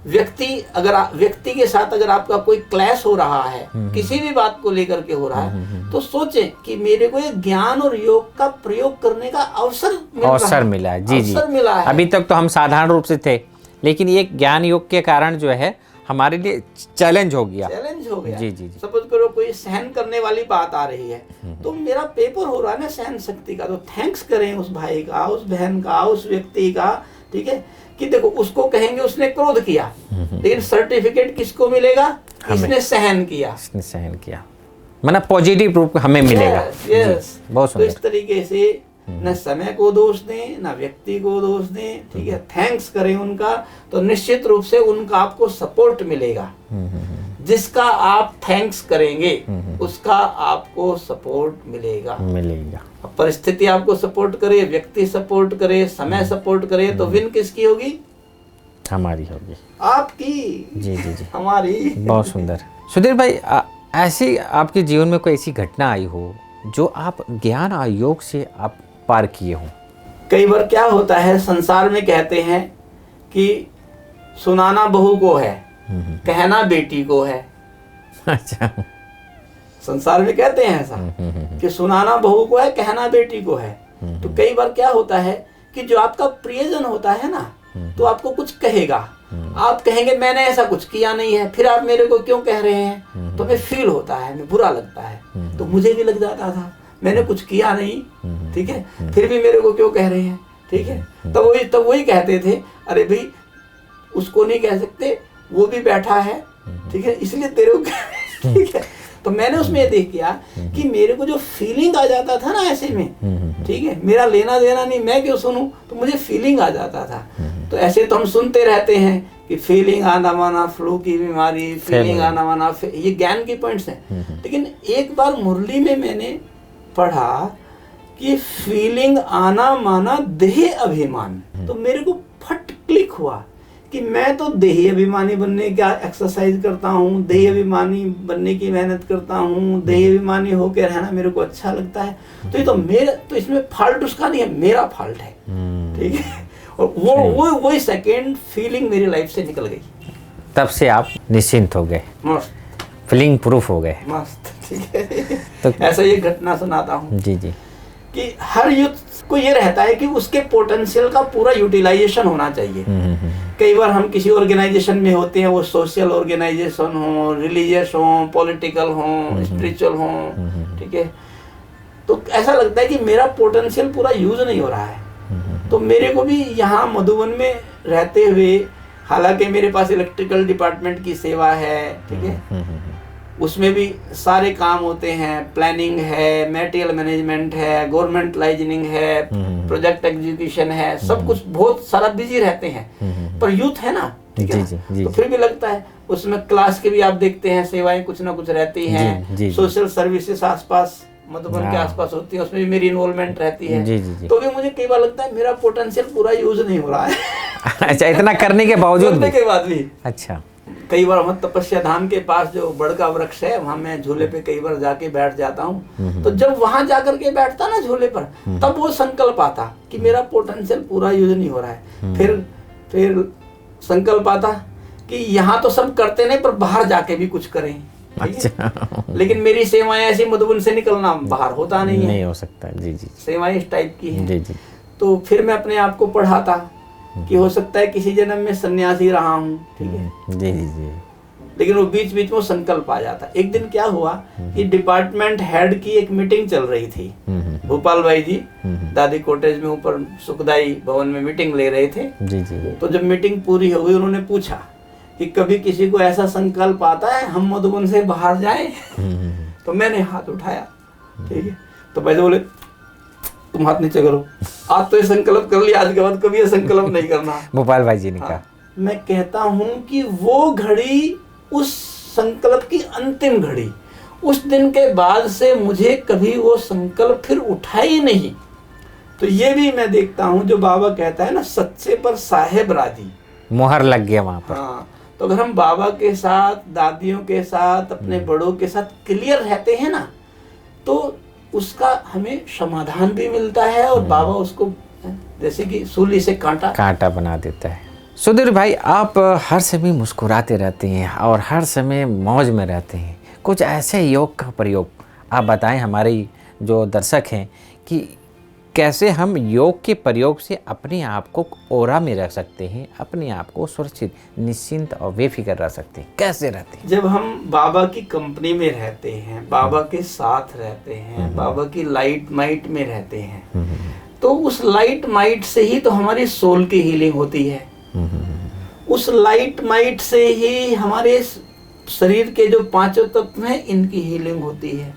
[SPEAKER 2] व्यक्ति के साथ अगर आपका कोई क्लैश हो रहा है, किसी भी बात को लेकर के हो रहा है, तो सोचें कि मेरे को एक ज्ञान और योग का प्रयोग करने का अवसर
[SPEAKER 1] मिला है। जी जी,
[SPEAKER 2] मिला है।
[SPEAKER 1] अभी तक तो हम साधारण रूप से थे, लेकिन ये ज्ञान योग के कारण जो है हमारे लिए चैलेंज हो गया।
[SPEAKER 2] जी जी। सपोज करो कोई सहन करने वाली बात आ रही है, तो मेरा पेपर हो रहा है ना सहन शक्ति का, तो थैंक्स करें उस भाई का, उस बहन का, उस व्यक्ति का, ठीक है, कि देखो उसको कहेंगे उसने क्रोध किया, लेकिन सर्टिफिकेट किसको मिलेगा? इसने सहन किया।
[SPEAKER 1] इसने सहन किया। मतलब पॉजिटिव रूप हमें मिलेगा।
[SPEAKER 2] यस,
[SPEAKER 1] बहुत
[SPEAKER 2] तो इस
[SPEAKER 1] सुंदर।
[SPEAKER 2] तरीके से न समय को दोष दें, न व्यक्ति को दोष दें, ठीक है, थैंक्स करें उनका, तो निश्चित रूप से उनका आपको सपोर्ट मिलेगा। जिसका आप थैंक्स करेंगे उसका आपको सपोर्ट मिलेगा। अब परिस्थिति आपको सपोर्ट करे, व्यक्ति सपोर्ट करे, समय सपोर्ट करे, तो विन किसकी होगी?
[SPEAKER 1] हमारी होगी,
[SPEAKER 2] आपकी।
[SPEAKER 1] जी जी जी,
[SPEAKER 2] हमारी।
[SPEAKER 1] बहुत सुंदर। सुधीर भाई, ऐसी आपके जीवन में कोई ऐसी घटना आई हो जो आप ज्ञान और योग से आप पार किए हो?
[SPEAKER 2] कई बार क्या होता है, संसार में कहते हैं कि सुनाना बहू को है, कहना बेटी को है।
[SPEAKER 1] अच्छा,
[SPEAKER 2] संसार में कहते हैं ऐसा कि सुनाना बहू को है, कहना बेटी को है। तो कई बार क्या होता है कि जो आपका प्रियजन होता है ना, तो आपको कुछ कहेगा, आप कहेंगे मैंने ऐसा कुछ किया नहीं है, फिर आप मेरे को क्यों कह रहे हैं, तो हमें फील होता है, हमें बुरा लगता है। तो मुझे भी लग जाता था, मैंने कुछ किया नहीं, ठीक है, फिर भी मेरे को क्यों कह रहे हैं, ठीक है। तब वही कहते थे, अरे भाई उसको नहीं कह सकते, वो भी बैठा है, ठीक है, इसलिए तेरे को ठीक है। तो मैंने उसमें ये देख किया कि मेरे को जो फीलिंग आ जाता था ना ऐसे में, ठीक है, मेरा लेना देना नहीं, मैं क्यों सुनूं, तो मुझे फीलिंग आ जाता था। तो ऐसे तो हम सुनते रहते हैं कि फीलिंग आना माना फ्लू की बीमारी, फीलिंग आना माना, ये ज्ञान की पॉइंट्स हैं। लेकिन एक बार मुरली में मैंने पढ़ा कि फीलिंग आना माना देह अभिमान, तो मेरे को फट क्लिक हुआ कि मैं तो देही अभिमानी बनने का एक्सरसाइज करता हूँ, देही अभिमानी बनने की मेहनत करता हूँ, देही अभिमानी होकर रहना मेरे को अच्छा लगता है। तो ये तो मेरा, तो इसमें फॉल्ट उसका नहीं है, मेरा फॉल्ट है, ठीक है। और वो सेकेंड फीलिंग मेरी लाइफ से निकल गई।
[SPEAKER 1] तब से आप निश्चिंत हो गए,
[SPEAKER 2] मस्त,
[SPEAKER 1] फीलिंग प्रूफ हो गए।
[SPEAKER 2] मस्त, ठीक है।
[SPEAKER 1] तो
[SPEAKER 2] ऐसा ये घटना सुनाता हूँ
[SPEAKER 1] जी जी,
[SPEAKER 2] कि हर यूथ को ये रहता है कि उसके पोटेंशियल का पूरा यूटिलाइजेशन होना चाहिए। कई बार हम किसी ऑर्गेनाइजेशन में होते हैं, वो सोशल ऑर्गेनाइजेशन हो, रिलीजियस हो, पॉलिटिकल हो, स्पिरिचुअल हो, ठीक है, तो ऐसा लगता है कि मेरा पोटेंशियल पूरा यूज नहीं हो रहा है। तो मेरे को भी यहाँ मधुबन में रहते हुए, हालांकि मेरे पास इलेक्ट्रिकल डिपार्टमेंट की सेवा है, ठीक है, उसमें भी सारे काम होते हैं, प्लानिंग है, मटेरियल मैनेजमेंट है, गवर्नमेंट लाइजनिंग है, प्रोजेक्ट एग्जीक्यूशन है, सब कुछ बहुत सारा बिजी रहते हैं। पर यूथ है ना, ठीक है, तो फिर भी लगता है उसमें क्लास के भी आप देखते हैं, सेवाएं कुछ ना कुछ रहती हैं, सोशल सर्विसेज आसपास मधुबन के आसपास होती है, उसमें भी मेरी इन्वॉल्वमेंट रहती है। तो भी मुझे कई बार लगता है मेरा पोटेंशियल पूरा यूज नहीं हो रहा है।
[SPEAKER 1] अच्छा, इतना करने के बावजूद
[SPEAKER 2] भी।
[SPEAKER 1] अच्छा,
[SPEAKER 2] कई बार हम तपस्या धाम के पास जो बड़का वृक्ष है, वहां मैं झूले पे कई बार जाके बैठ जाता हूँ। तो जब वहां जाकर के बैठता ना झूले पर, तब वो संकल्प आता कि मेरा पोटेंशियल पूरा यूज नहीं हो रहा है। फिर संकल्प आता कि यहाँ तो सब करते नहीं, पर बाहर जाके भी कुछ करें। अच्छा। लेकिन मेरी सेवाएं ऐसी मधुबन से निकलना बाहर होता नहीं
[SPEAKER 1] हो सकता। जी जी,
[SPEAKER 2] सेवाएं इस टाइप की हैं।
[SPEAKER 1] जी जी।
[SPEAKER 2] तो फिर मैं अपने आप को पढ़ाता कि हो सकता है किसी जन्म में सन्यासी रहा हूँ, ठीक है,
[SPEAKER 1] जी जी जी।
[SPEAKER 2] लेकिन वो बीच बीच में संकल्प आ जाता। एक दिन क्या हुआ कि डिपार्टमेंट हेड की एक मीटिंग चल रही थी, भोपाल भाई जी दादी कॉटेज में ऊपर सुखदाई भवन में मीटिंग ले रहे थे।
[SPEAKER 1] जी जी।
[SPEAKER 2] तो जब मीटिंग पूरी हो गई, उन्होंने पूछा कि कभी किसी को ऐसा संकल्प आता है हम मधुबन से बाहर जाएं? तो मैंने हाथ उठाया, ठीक है, तो भाई बोले तुम हाथ नीचे करो, आज तो ये संकल्प कर लिया, आज के बाद कभी ये संकल्प नहीं करना।
[SPEAKER 1] भोपाल भाई जी ने कहा।
[SPEAKER 2] मैं कहता हूं कि वो घड़ी, उस संकल्प की अंतिम घड़ी, उस दिन के बाद से मुझे कभी वो संकल्प फिर उठा ही नहीं। तो ये भी मैं देखता हूं, जो बाबा कहता है ना, सच्चे पर साहेब राजी,
[SPEAKER 1] मोहर लग गया वहां पर।
[SPEAKER 2] हाँ, तो अगर हम बाबा के साथ, दादियों के साथ, अपने बड़ों के साथ क्लियर रहते हैं ना, तो उसका हमें समाधान भी मिलता है, और बाबा उसको जैसे कि सूली से कांटा
[SPEAKER 1] बना देता है। सुधीर भाई, आप हर समय मुस्कुराते रहते हैं और हर समय मौज में रहते हैं। कुछ ऐसे योग का प्रयोग आप बताएं हमारे जो दर्शक हैं कि कैसे हम योग के प्रयोग से अपने आप को ओरा में रख सकते हैं, अपने आप को सुरक्षित, निश्चिंत और बेफिक्र रह सकते हैं, कैसे रहते हैं?
[SPEAKER 2] जब हम बाबा की कंपनी में रहते हैं, बाबा के साथ रहते हैं, बाबा की लाइट माइट में रहते हैं, तो उस लाइट माइट से ही तो हमारी सोल की हीलिंग होती है। उस लाइट माइट से ही हमारे शरीर के जो पांचों तत्व हैं इनकी हीलिंग होती है।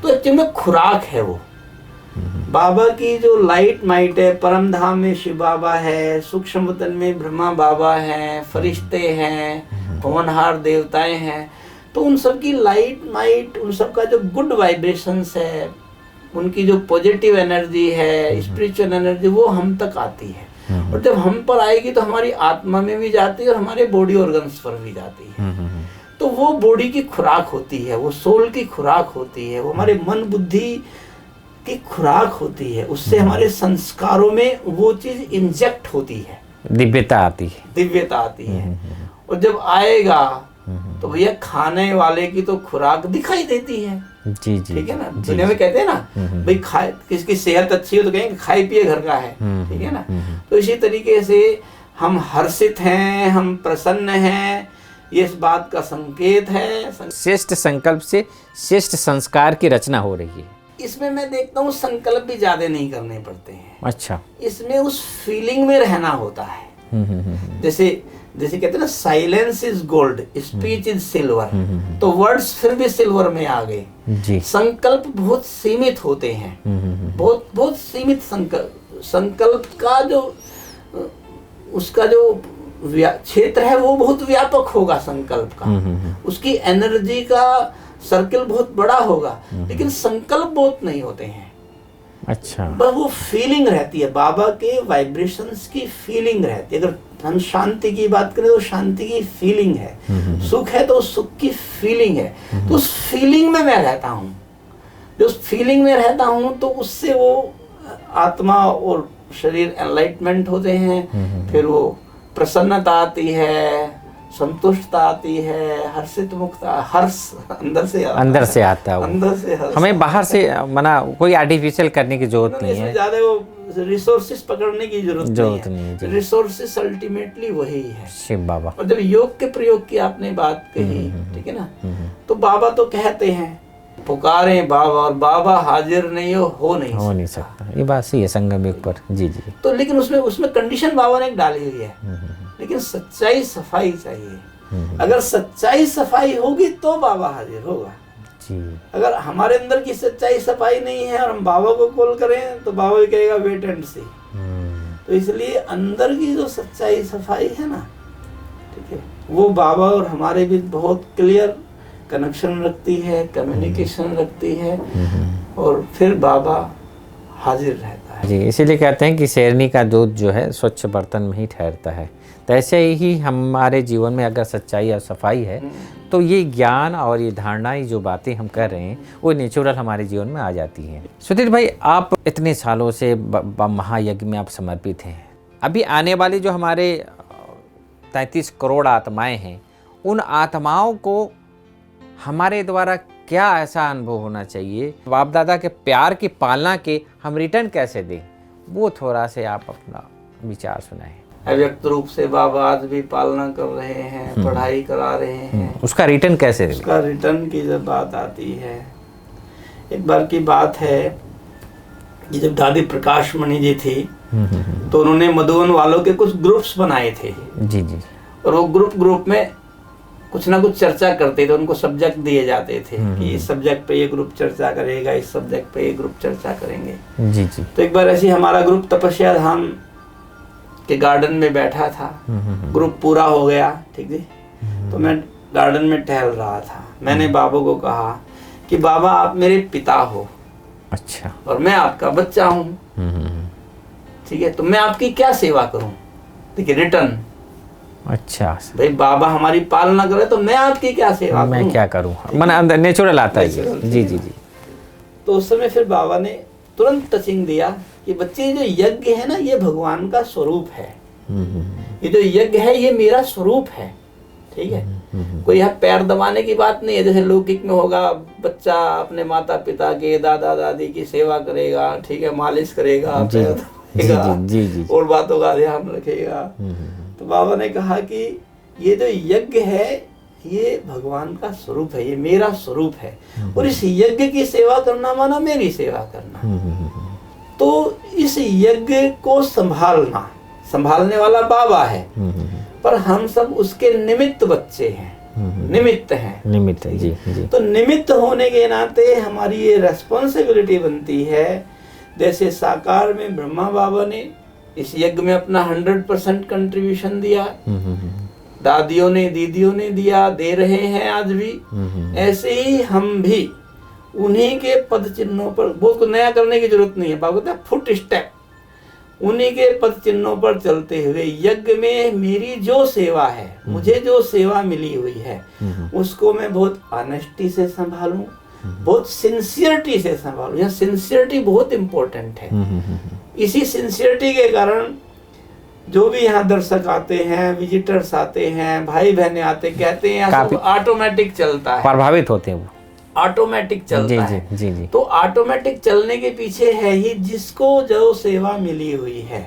[SPEAKER 2] तो एक्चुअली में खुराक है वो। बाबा की जो लाइट माइट है, परम धाम में शिव बाबा है, सूक्ष्म वतन में ब्रह्मा बाबा हैं, फरिश्ते हैं, पवनहार देवताएं हैं, तो उन सब की लाइट माइट, उन सब का जो गुड वाइब्रेशंस है, उनकी जो पॉजिटिव एनर्जी है, स्पिरिचुअल एनर्जी, वो हम तक आती है। और जब हम पर आएगी तो हमारी आत्मा में भी जाती है और हमारे बॉडी ऑर्गन्स पर भी जाती है। तो वो बॉडी की खुराक होती है, वो सोल की खुराक होती है, वो हमारे मन बुद्धि की खुराक होती है। उससे हमारे संस्कारों में वो चीज इंजेक्ट होती है,
[SPEAKER 1] दिव्यता आती है,
[SPEAKER 2] दिव्यता आती है। और जब आएगा तो भैया खाने वाले की तो खुराक दिखाई देती है।
[SPEAKER 1] जी जी,
[SPEAKER 2] ठीक है ना। दुनिया में कहते हैं ना भाई खाए, किसकी सेहत अच्छी हो तो कहेंगे खाई पिए घर का है। ठीक है ना। तो इसी तरीके से हम हर्षित हैं, हम प्रसन्न हैं, ये इस बात का संकेत है।
[SPEAKER 1] श्रेष्ठ संकल्प से श्रेष्ठ संस्कार की रचना हो रही है।
[SPEAKER 2] इसमें मैं देखता हूँ संकल्प भी ज्यादा नहीं करने पड़ते हैं।
[SPEAKER 1] अच्छा।
[SPEAKER 2] इसमें उस फीलिंग में रहना होता है। जैसे कहते हैं ना, silence is gold, speech is silver. तो वर्ड्स फिर भी सिल्वर में आ गए
[SPEAKER 1] जी।
[SPEAKER 2] संकल्प बहुत सीमित होते हैं, बहुत बहुत सीमित संकल्प का जो उसका जो क्षेत्र है वो बहुत व्यापक होगा संकल्प का। उसकी एनर्जी का सर्किल बहुत बड़ा होगा, लेकिन संकल्प बहुत नहीं होते हैं।
[SPEAKER 1] अच्छा।
[SPEAKER 2] बस वो फीलिंग रहती है, बाबा के वाइब्रेशंस की फीलिंग रहती है। अगर हम शांति की बात करें तो शांति की फीलिंग है, सुख है तो सुख की फीलिंग है। तो उस फीलिंग में मैं रहता हूँ, जो उस फीलिंग में रहता हूँ तो उससे वो आत्मा और शरीर एनलाइटमेंट होते हैं। फिर वो प्रसन्नता आती है, संतुष्टता आती है, हर्षित मुक्ता, हर्ष अंदर से आता है, अंदर से हर्ष।
[SPEAKER 1] हमें बाहर से मना कोई आर्टिफिशियल करने की जरूरत नहीं है,
[SPEAKER 2] ज्यादा वो रिसोर्सेस पकड़ने की जरूरत नहीं है। रिसोर्सेस अल्टीमेटली वही है,
[SPEAKER 1] शिव बाबा।
[SPEAKER 2] और जब योग के प्रयोग की आपने बात कही, ठीक है ना, तो बाबा तो कहते हैं पुकारें बाबा, और बाबा हाजिर नहीं हो नहीं
[SPEAKER 1] सकता। ये बात सही है संगम युग पर। जी जी।
[SPEAKER 2] तो लेकिन उसमें कंडीशन बाबा ने डाली हुई है, लेकिन सच्चाई सफाई चाहिए। अगर सच्चाई सफाई होगी तो बाबा हाजिर होगा
[SPEAKER 1] जी।
[SPEAKER 2] अगर हमारे अंदर की सच्चाई सफाई नहीं है और हम बाबा को कॉल करें तो बाबा भी कहेगा वेट एंड सी। तो इसलिए अंदर की जो सच्चाई सफाई है ना, ठीक है, वो बाबा और हमारे बीच बहुत क्लियर कनेक्शन रखती है, कम्युनिकेशन रखती है, और फिर बाबा हाजिर रहता है।
[SPEAKER 1] जी, इसीलिए कहते हैं कि शेरनी का दूध जो है स्वच्छ बर्तन में ही ठहरता है। तो ऐसे ही हमारे जीवन में अगर सच्चाई और सफाई है तो ये ज्ञान और ये धारणाएं जो बातें हम कर रहे हैं वो नेचुरल हमारे जीवन में आ जाती हैं। सुधीर भाई, आप इतने सालों से महायज्ञ में आप समर्पित हैं। अभी आने वाली जो हमारे 33 करोड़ आत्माएं हैं, उन आत्माओं को हमारे द्वारा क्या ऐसा अनुभव होना चाहिए, बाप दादा के प्यार की पालना के हम रिटर्न कैसे दें, वो थोड़ा से आप अपना विचार सुनाएं।
[SPEAKER 2] अव्यक्त रूप से बाबा आज भी पालना कर रहे हैं, पढ़ाई करा रहे हैं,
[SPEAKER 1] उसका रिटर्न कैसे दें?
[SPEAKER 2] उसका रिटर्न की जब बात आती है, एक बार की बात है कि जब दादी प्रकाश मणि जी थी तो उन्होंने मधुबन वालों के कुछ ग्रुप्स बनाए थे।
[SPEAKER 1] जी जी। और
[SPEAKER 2] वो ग्रुप में कुछ ना कुछ चर्चा करते थे, उनको सब्जेक्ट दिए जाते थे कि इस सब्जेक्ट पे ये ग्रुप चर्चा करेगा, इस सब्जेक्ट पे ये ग्रुप चर्चा करेंगे।
[SPEAKER 1] जी जी।
[SPEAKER 2] तो एक बार ऐसे हमारा ग्रुप तपस्या धाम के गार्डन में बैठा था, ग्रुप पूरा हो गया, ठीक है, तो मैं गार्डन में टहल रहा था। मैंने बाबा को कहा कि बाबा आप मेरे पिता हो,
[SPEAKER 1] अच्छा,
[SPEAKER 2] और मैं आपका बच्चा हूँ, ठीक है, तो मैं आपकी क्या सेवा करूँ, ठीक है, रिटर्न।
[SPEAKER 1] अच्छा
[SPEAKER 2] भाई बाबा हमारी पालना करे तो मैं आपकी क्या सेवा
[SPEAKER 1] मैं क्या करूं, मन अंदर नेचुरल आता है। जी जी जी।
[SPEAKER 2] तो उस समय फिर बाबा ने तुरंत टचिंग दिया कि बच्चे जो यज्ञ है ना, ये भगवान का स्वरूप है। ये जो यज्ञ है ये मेरा स्वरूप है, ठीक है। कोई यहाँ पैर दबाने की बात नहीं है, जैसे लौकिक में होगा बच्चा अपने माता पिता के दादा दादी की सेवा करेगा, ठीक है, मालिश करेगा, पैर दबाएगा, और बातों का ध्यान रखेगा। तो बाबा ने कहा कि ये जो यज्ञ है ये भगवान का स्वरूप है, ये मेरा स्वरूप है, और इस यज्ञ की सेवा करना माना मेरी सेवा करना। तो इस यज्ञ को संभालने वाला बाबा है, पर हम सब उसके निमित्त बच्चे हैं। निमित्त हैं।
[SPEAKER 1] निमित्त है, जी जी।
[SPEAKER 2] तो निमित्त होने के नाते हमारी ये रेस्पॉन्सिबिलिटी बनती है, जैसे साकार में ब्रह्मा बाबा ने इस यज्ञ में अपना 100% कंट्रीब्यूशन दिया, दादियों ने दीदियों ने दिया, दे रहे हैं आज भी, ऐसे ही हम भी उन्हीं के पद चिन्हों पर, बहुत कुछ नया करने की जरूरत नहीं है। बाबा कहते हैं फुट स्टेप, उन्हीं के पद चिन्हों पर चलते हुए यज्ञ में मेरी जो सेवा है, मुझे जो सेवा मिली हुई है, उसको मैं बहुत ऑनेस्टी से संभालूं, बहुत सिंसियरिटी से संभालूं। यह सिंसियरिटी बहुत इंपॉर्टेंट है। इसी सिंसियरिटी के कारण जो भी यहाँ दर्शक आते हैं, विजिटर्स आते हैं, भाई बहने आते, कहते हैं
[SPEAKER 1] काफी
[SPEAKER 2] ऑटोमेटिक चलता है,
[SPEAKER 1] प्रभावित होते हैं वो,
[SPEAKER 2] ऑटोमेटिक चलता है।
[SPEAKER 1] जी जी।
[SPEAKER 2] तो ऑटोमेटिक चलने के पीछे है ही जिसको जो सेवा मिली हुई है।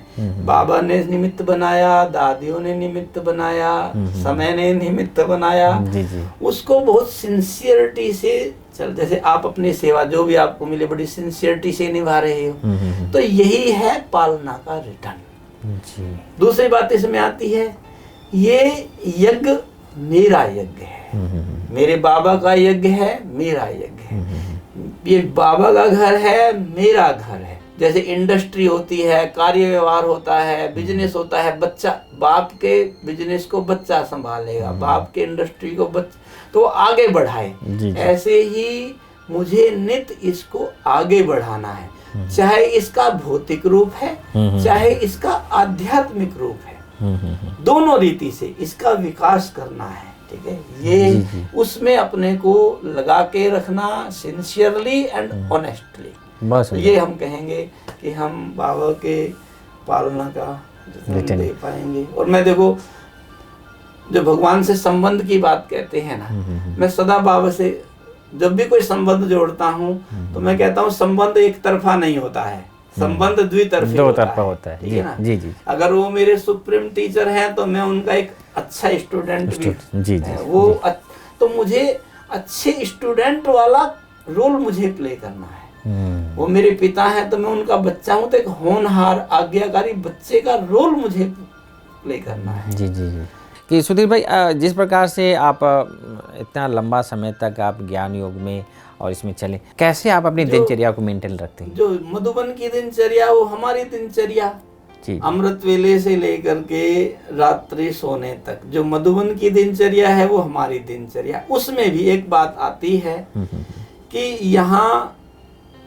[SPEAKER 2] बाबा ने निमित्त बनाया, दादियों ने निमित्त बनाया, समय ने निमित्त बनाया,
[SPEAKER 1] जी जी।
[SPEAKER 2] उसको बहुत सिंसियरिटी से चल, जैसे आप अपनी सेवा जो भी आपको मिले बड़ी सिंसियरिटी से निभा रहे हो, तो यही है पालना का रिटर्न
[SPEAKER 1] जी।
[SPEAKER 2] दूसरी बात इसमें आती है, ये यज्ञ मेरा यज्ञ है, मेरे बाबा का यज्ञ है, मेरा यज्ञ है, ये बाबा का घर है, मेरा घर है। जैसे इंडस्ट्री होती है, कार्य व्यवहार होता है, बिजनेस होता है, बच्चा बाप के बिजनेस को बच्चा संभालेगा, बाप के इंडस्ट्री को बच्चा तो आगे बढ़ाए। ऐसे ही मुझे नित्य इसको आगे बढ़ाना है, चाहे इसका भौतिक रूप है, चाहे इसका आध्यात्मिक रूप है, दोनों रीति से इसका विकास करना है। ठीक है, ये उसमें अपने को लगा के रखना सिंसियरली एंड ऑनेस्टली, बस ये हम कहेंगे कि हम बाबा के पालना का रिटर्न दे पाएंगे। और मैं देखो, जो भगवान से संबंध की बात कहते हैं ना, मैं सदा बाबा से जब भी कोई संबंध जोड़ता हूँ तो मैं कहता हूँ संबंध एक तरफा नहीं होता है, संबंध द्वितरफी
[SPEAKER 1] होता है।
[SPEAKER 2] ठीक है ना?
[SPEAKER 1] जी जी।
[SPEAKER 2] अगर वो मेरे सुप्रीम टीचर हैं तो मैं उनका एक अच्छा स्टूडेंट भी
[SPEAKER 1] जी जी।
[SPEAKER 2] वो तो मुझे अच्छे स्टूडेंट वाला रोल मुझे प्ले करना है। वो मेरे पिता हैं तो मैं उनका बच्चा हूँ, तो एक होनहार आज्ञाकारी बच्चे का रोल मुझे प्ले करना है।
[SPEAKER 1] जी जी जी। कि सुधीर भाई, जिस प्रकार से आप इतना लंबा समय तक आप ज्ञान योग में और इसमें चले, कैसे आप अपनी दिनचर्या को मेंटेन रखते हैं?
[SPEAKER 2] जो मधुबन की दिनचर्या वो हमारी दिनचर्या, अमृत वेले से लेकर के रात्रि सोने तक जो मधुबन की दिनचर्या है वो हमारी दिनचर्या। उसमें भी एक बात आती है कि यहाँ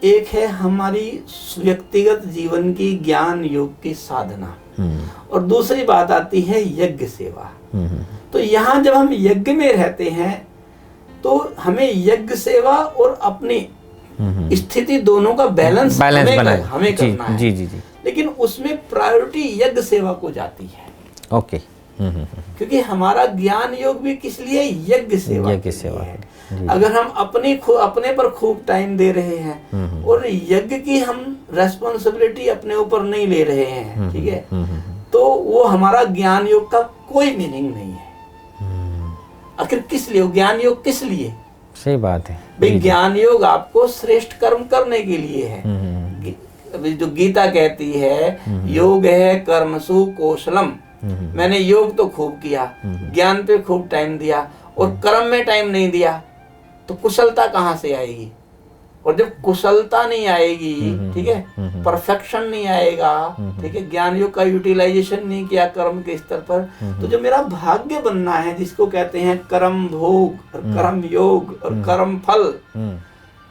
[SPEAKER 2] एक है हमारी व्यक्तिगत जीवन की ज्ञान योग की साधना, और दूसरी बात आती है यज्ञ सेवा। तो यहाँ जब हम यज्ञ में रहते हैं तो हमें यज्ञ सेवा और अपनी स्थिति दोनों का बैलेंस हमें करना है।
[SPEAKER 1] जी जी जी।
[SPEAKER 2] लेकिन उसमें प्रायोरिटी यज्ञ सेवा को जाती है।
[SPEAKER 1] ओके।
[SPEAKER 2] क्योंकि हमारा ज्ञान योग भी किस लिए? यज्ञ सेवा है। अगर हम अपने पर खूब टाइम दे रहे हैं और यज्ञ की हम रेस्पॉन्सिबिलिटी अपने ऊपर नहीं ले रहे हैं, ठीक है, तो वो हमारा ज्ञान योग का कोई मीनिंग नहीं है। आखिर किस लिए ज्ञान योग? किस लिए?
[SPEAKER 1] सही बात है
[SPEAKER 2] भाई, ज्ञान योग आपको श्रेष्ठ कर्म करने के लिए है। अभी जो गीता कहती है योग है कर्मसु कौशलम, मैंने योग तो खूब किया, ज्ञान पे खूब टाइम दिया और कर्म में टाइम नहीं दिया, तो कुशलता कहाँ से आएगी? और जब कुशलता नहीं आएगी, ठीक है, परफेक्शन नहीं आएगा, ठीक है, ज्ञान योग का यूटिलाइजेशन नहीं किया कर्म के स्तर पर, तो जो मेरा भाग्य बनना है, जिसको कहते हैं कर्म भोग और कर्म योग और कर्म फल,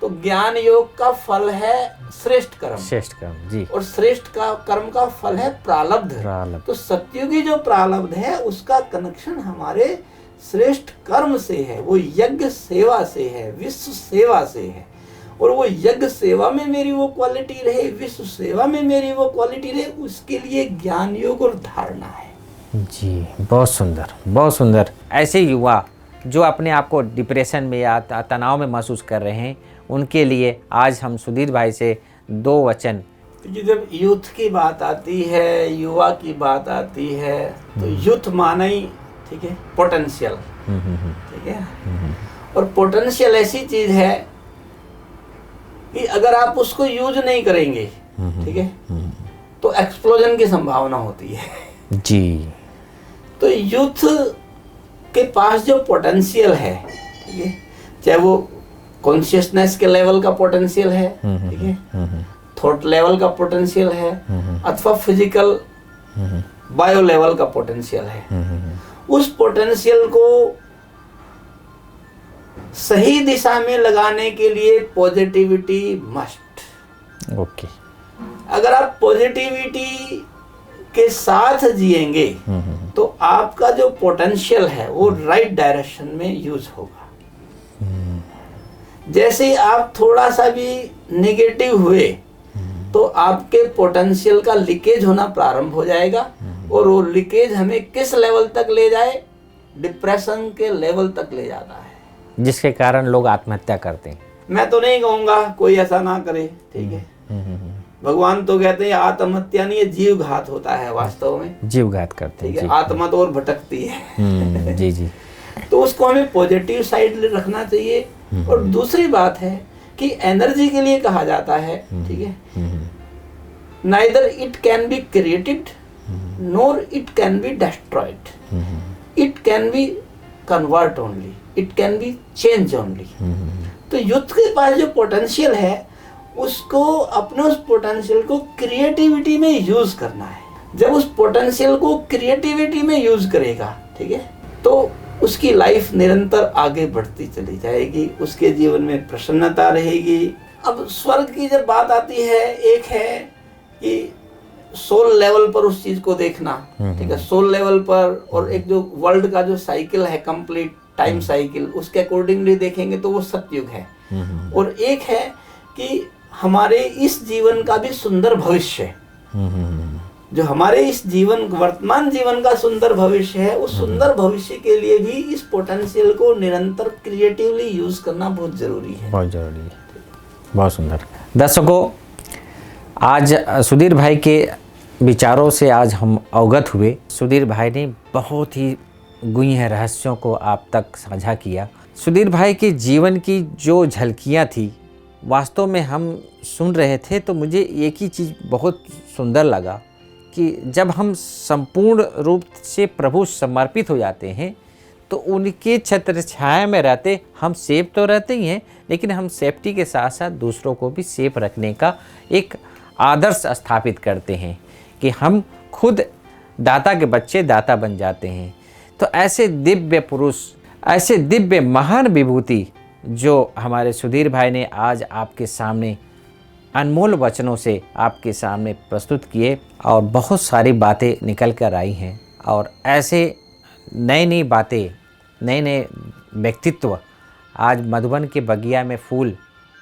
[SPEAKER 2] तो ज्ञान योग का फल है श्रेष्ठ कर्म
[SPEAKER 1] जी,
[SPEAKER 2] और श्रेष्ठ का कर्म का फल है प्रारब्ध। तो सत्युगी जो प्रारब्ध है उसका कनेक्शन हमारे श्रेष्ठ कर्म से है, वो यज्ञ सेवा से है, विश्व सेवा से है। और वो यज्ञ सेवा में मेरी वो क्वालिटी रहे, विश्व सेवा में मेरी वो क्वालिटी रहे, उसके लिए ज्ञान योग और धारणा है।
[SPEAKER 1] जी, बहुत सुंदर, बहुत सुंदर। ऐसे युवा जो अपने आप को डिप्रेशन में या तनाव में महसूस कर रहे हैं, उनके लिए आज हम सुधीर भाई से दो वचन।
[SPEAKER 2] जब यूथ की बात आती है, युवा की बात आती है, तो यूथ माना ही, ठीक है, पोटेंशियल, ठीक है, और पोटेंशियल ऐसी चीज है कि अगर आप उसको यूज नहीं करेंगे, ठीक है, तो एक्सप्लोजन की संभावना होती है।
[SPEAKER 1] जी।
[SPEAKER 2] तो यूथ के पास जो पोटेंशियल है, ठीक है, चाहे वो कॉन्शियसनेस के लेवल का पोटेंशियल है, ठीक है, थॉट लेवल का पोटेंशियल है, अथवा फिजिकल बायो लेवल का पोटेंशियल है, उस पोटेंशियल को सही दिशा में लगाने के लिए पॉजिटिविटी मस्ट।
[SPEAKER 1] ओके।
[SPEAKER 2] अगर आप पॉजिटिविटी के साथ जिएंगे तो आपका जो पोटेंशियल है वो राइट डायरेक्शन में यूज होगा। जैसे ही आप थोड़ा सा भी नेगेटिव हुए तो आपके पोटेंशियल का लीकेज होना प्रारंभ हो जाएगा, और वो लीकेज हमें किस लेवल तक ले जाए, डिप्रेशन के लेवल तक ले जाता है,
[SPEAKER 1] जिसके कारण लोग आत्महत्या करते हैं।
[SPEAKER 2] मैं तो नहीं कहूँगा कोई ऐसा ना करे, ठीक है, भगवान तो कहते हैं आत्महत्या नहीं, ये जीव घात होता है, वास्तव में
[SPEAKER 1] जीव घात करते हैं,
[SPEAKER 2] ठीक है,
[SPEAKER 1] जी।
[SPEAKER 2] आत्मा तो और भटकती है।
[SPEAKER 1] जी जी।
[SPEAKER 2] तो उसको हमें पॉजिटिव साइड रखना चाहिए। और दूसरी बात है कि एनर्जी के लिए कहा जाता है, ठीक है, neither it can be created NOR it can be destroyed, it can be convert only, it can be change only. तो यूथ के पास जो पोटेंशियल है उसको, अपने उस पोटेंशियल को क्रिएटिविटी में यूज करना है। जब उस पोटेंशियल को क्रिएटिविटी में यूज करेगा, ठीक है, तो उसकी लाइफ निरंतर आगे बढ़ती चली जाएगी, उसके जीवन में प्रसन्नता रहेगी। अब स्वर्ग की जब बात आती है, एक है कि सोल लेवल पर उस चीज को देखना, ठीक है, सोल लेवल पर, और एक जो वर्ल्ड का जो साइकिल है, कंप्लीट टाइम साइकिल, उसके अकॉर्डिंगली देखेंगे तो वो सतयुग है। और एक है कि हमारे इस जीवन का भी सुंदर भविष्य, जो हमारे इस जीवन, वर्तमान जीवन का सुंदर भविष्य है, उस सुंदर भविष्य के लिए भी इस पोटेंशियल को निरंतर क्रिएटिवली यूज करना बहुत जरूरी है।
[SPEAKER 1] बहुत जरूरी है। बहुत सुंदर। दर्शकों, आज सुधीर भाई के विचारों से आज हम अवगत हुए। सुधीर भाई ने बहुत ही गूढ़ रहस्यों को आप तक साझा किया। सुधीर भाई के जीवन की जो झलकियाँ थी, वास्तव में हम सुन रहे थे तो मुझे एक ही चीज़ बहुत सुंदर लगा कि जब हम संपूर्ण रूप से प्रभु समर्पित हो जाते हैं तो उनके छत्र छाया में रहते हम सेफ तो रहते ही हैं, लेकिन हम सेफ्टी के साथ साथ दूसरों को भी सेफ रखने का एक आदर्श स्थापित करते हैं कि हम खुद दाता के बच्चे दाता बन जाते हैं। तो ऐसे दिव्य पुरुष, ऐसे दिव्य महान विभूति जो हमारे सुधीर भाई ने आज आपके सामने अनमोल वचनों से आपके सामने प्रस्तुत किए, और बहुत सारी बातें निकल कर आई हैं, और ऐसे नई नई बातें, नए नए व्यक्तित्व आज मधुबन के बगिया में फूल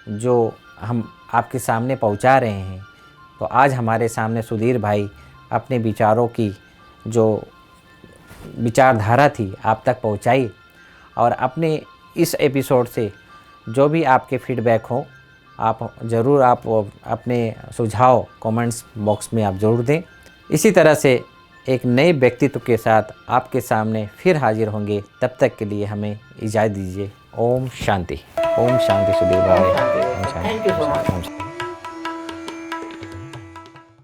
[SPEAKER 1] जो हम आपके सामने पहुंचा रहे हैं। तो आज हमारे सामने सुधीर भाई अपने विचारों की जो विचारधारा थी आप तक पहुंचाई, और अपने इस एपिसोड से जो भी आपके फीडबैक हो, आप ज़रूर आप अपने सुझाव कमेंट्स बॉक्स में आप ज़रूर दें। इसी तरह से एक नए व्यक्तित्व के साथ आपके सामने फिर हाजिर होंगे। तब तक के लिए हमें इजाज़त दीजिए। ओम शांति। ओम शांति सुधीर भाई।
[SPEAKER 2] Thank you so much.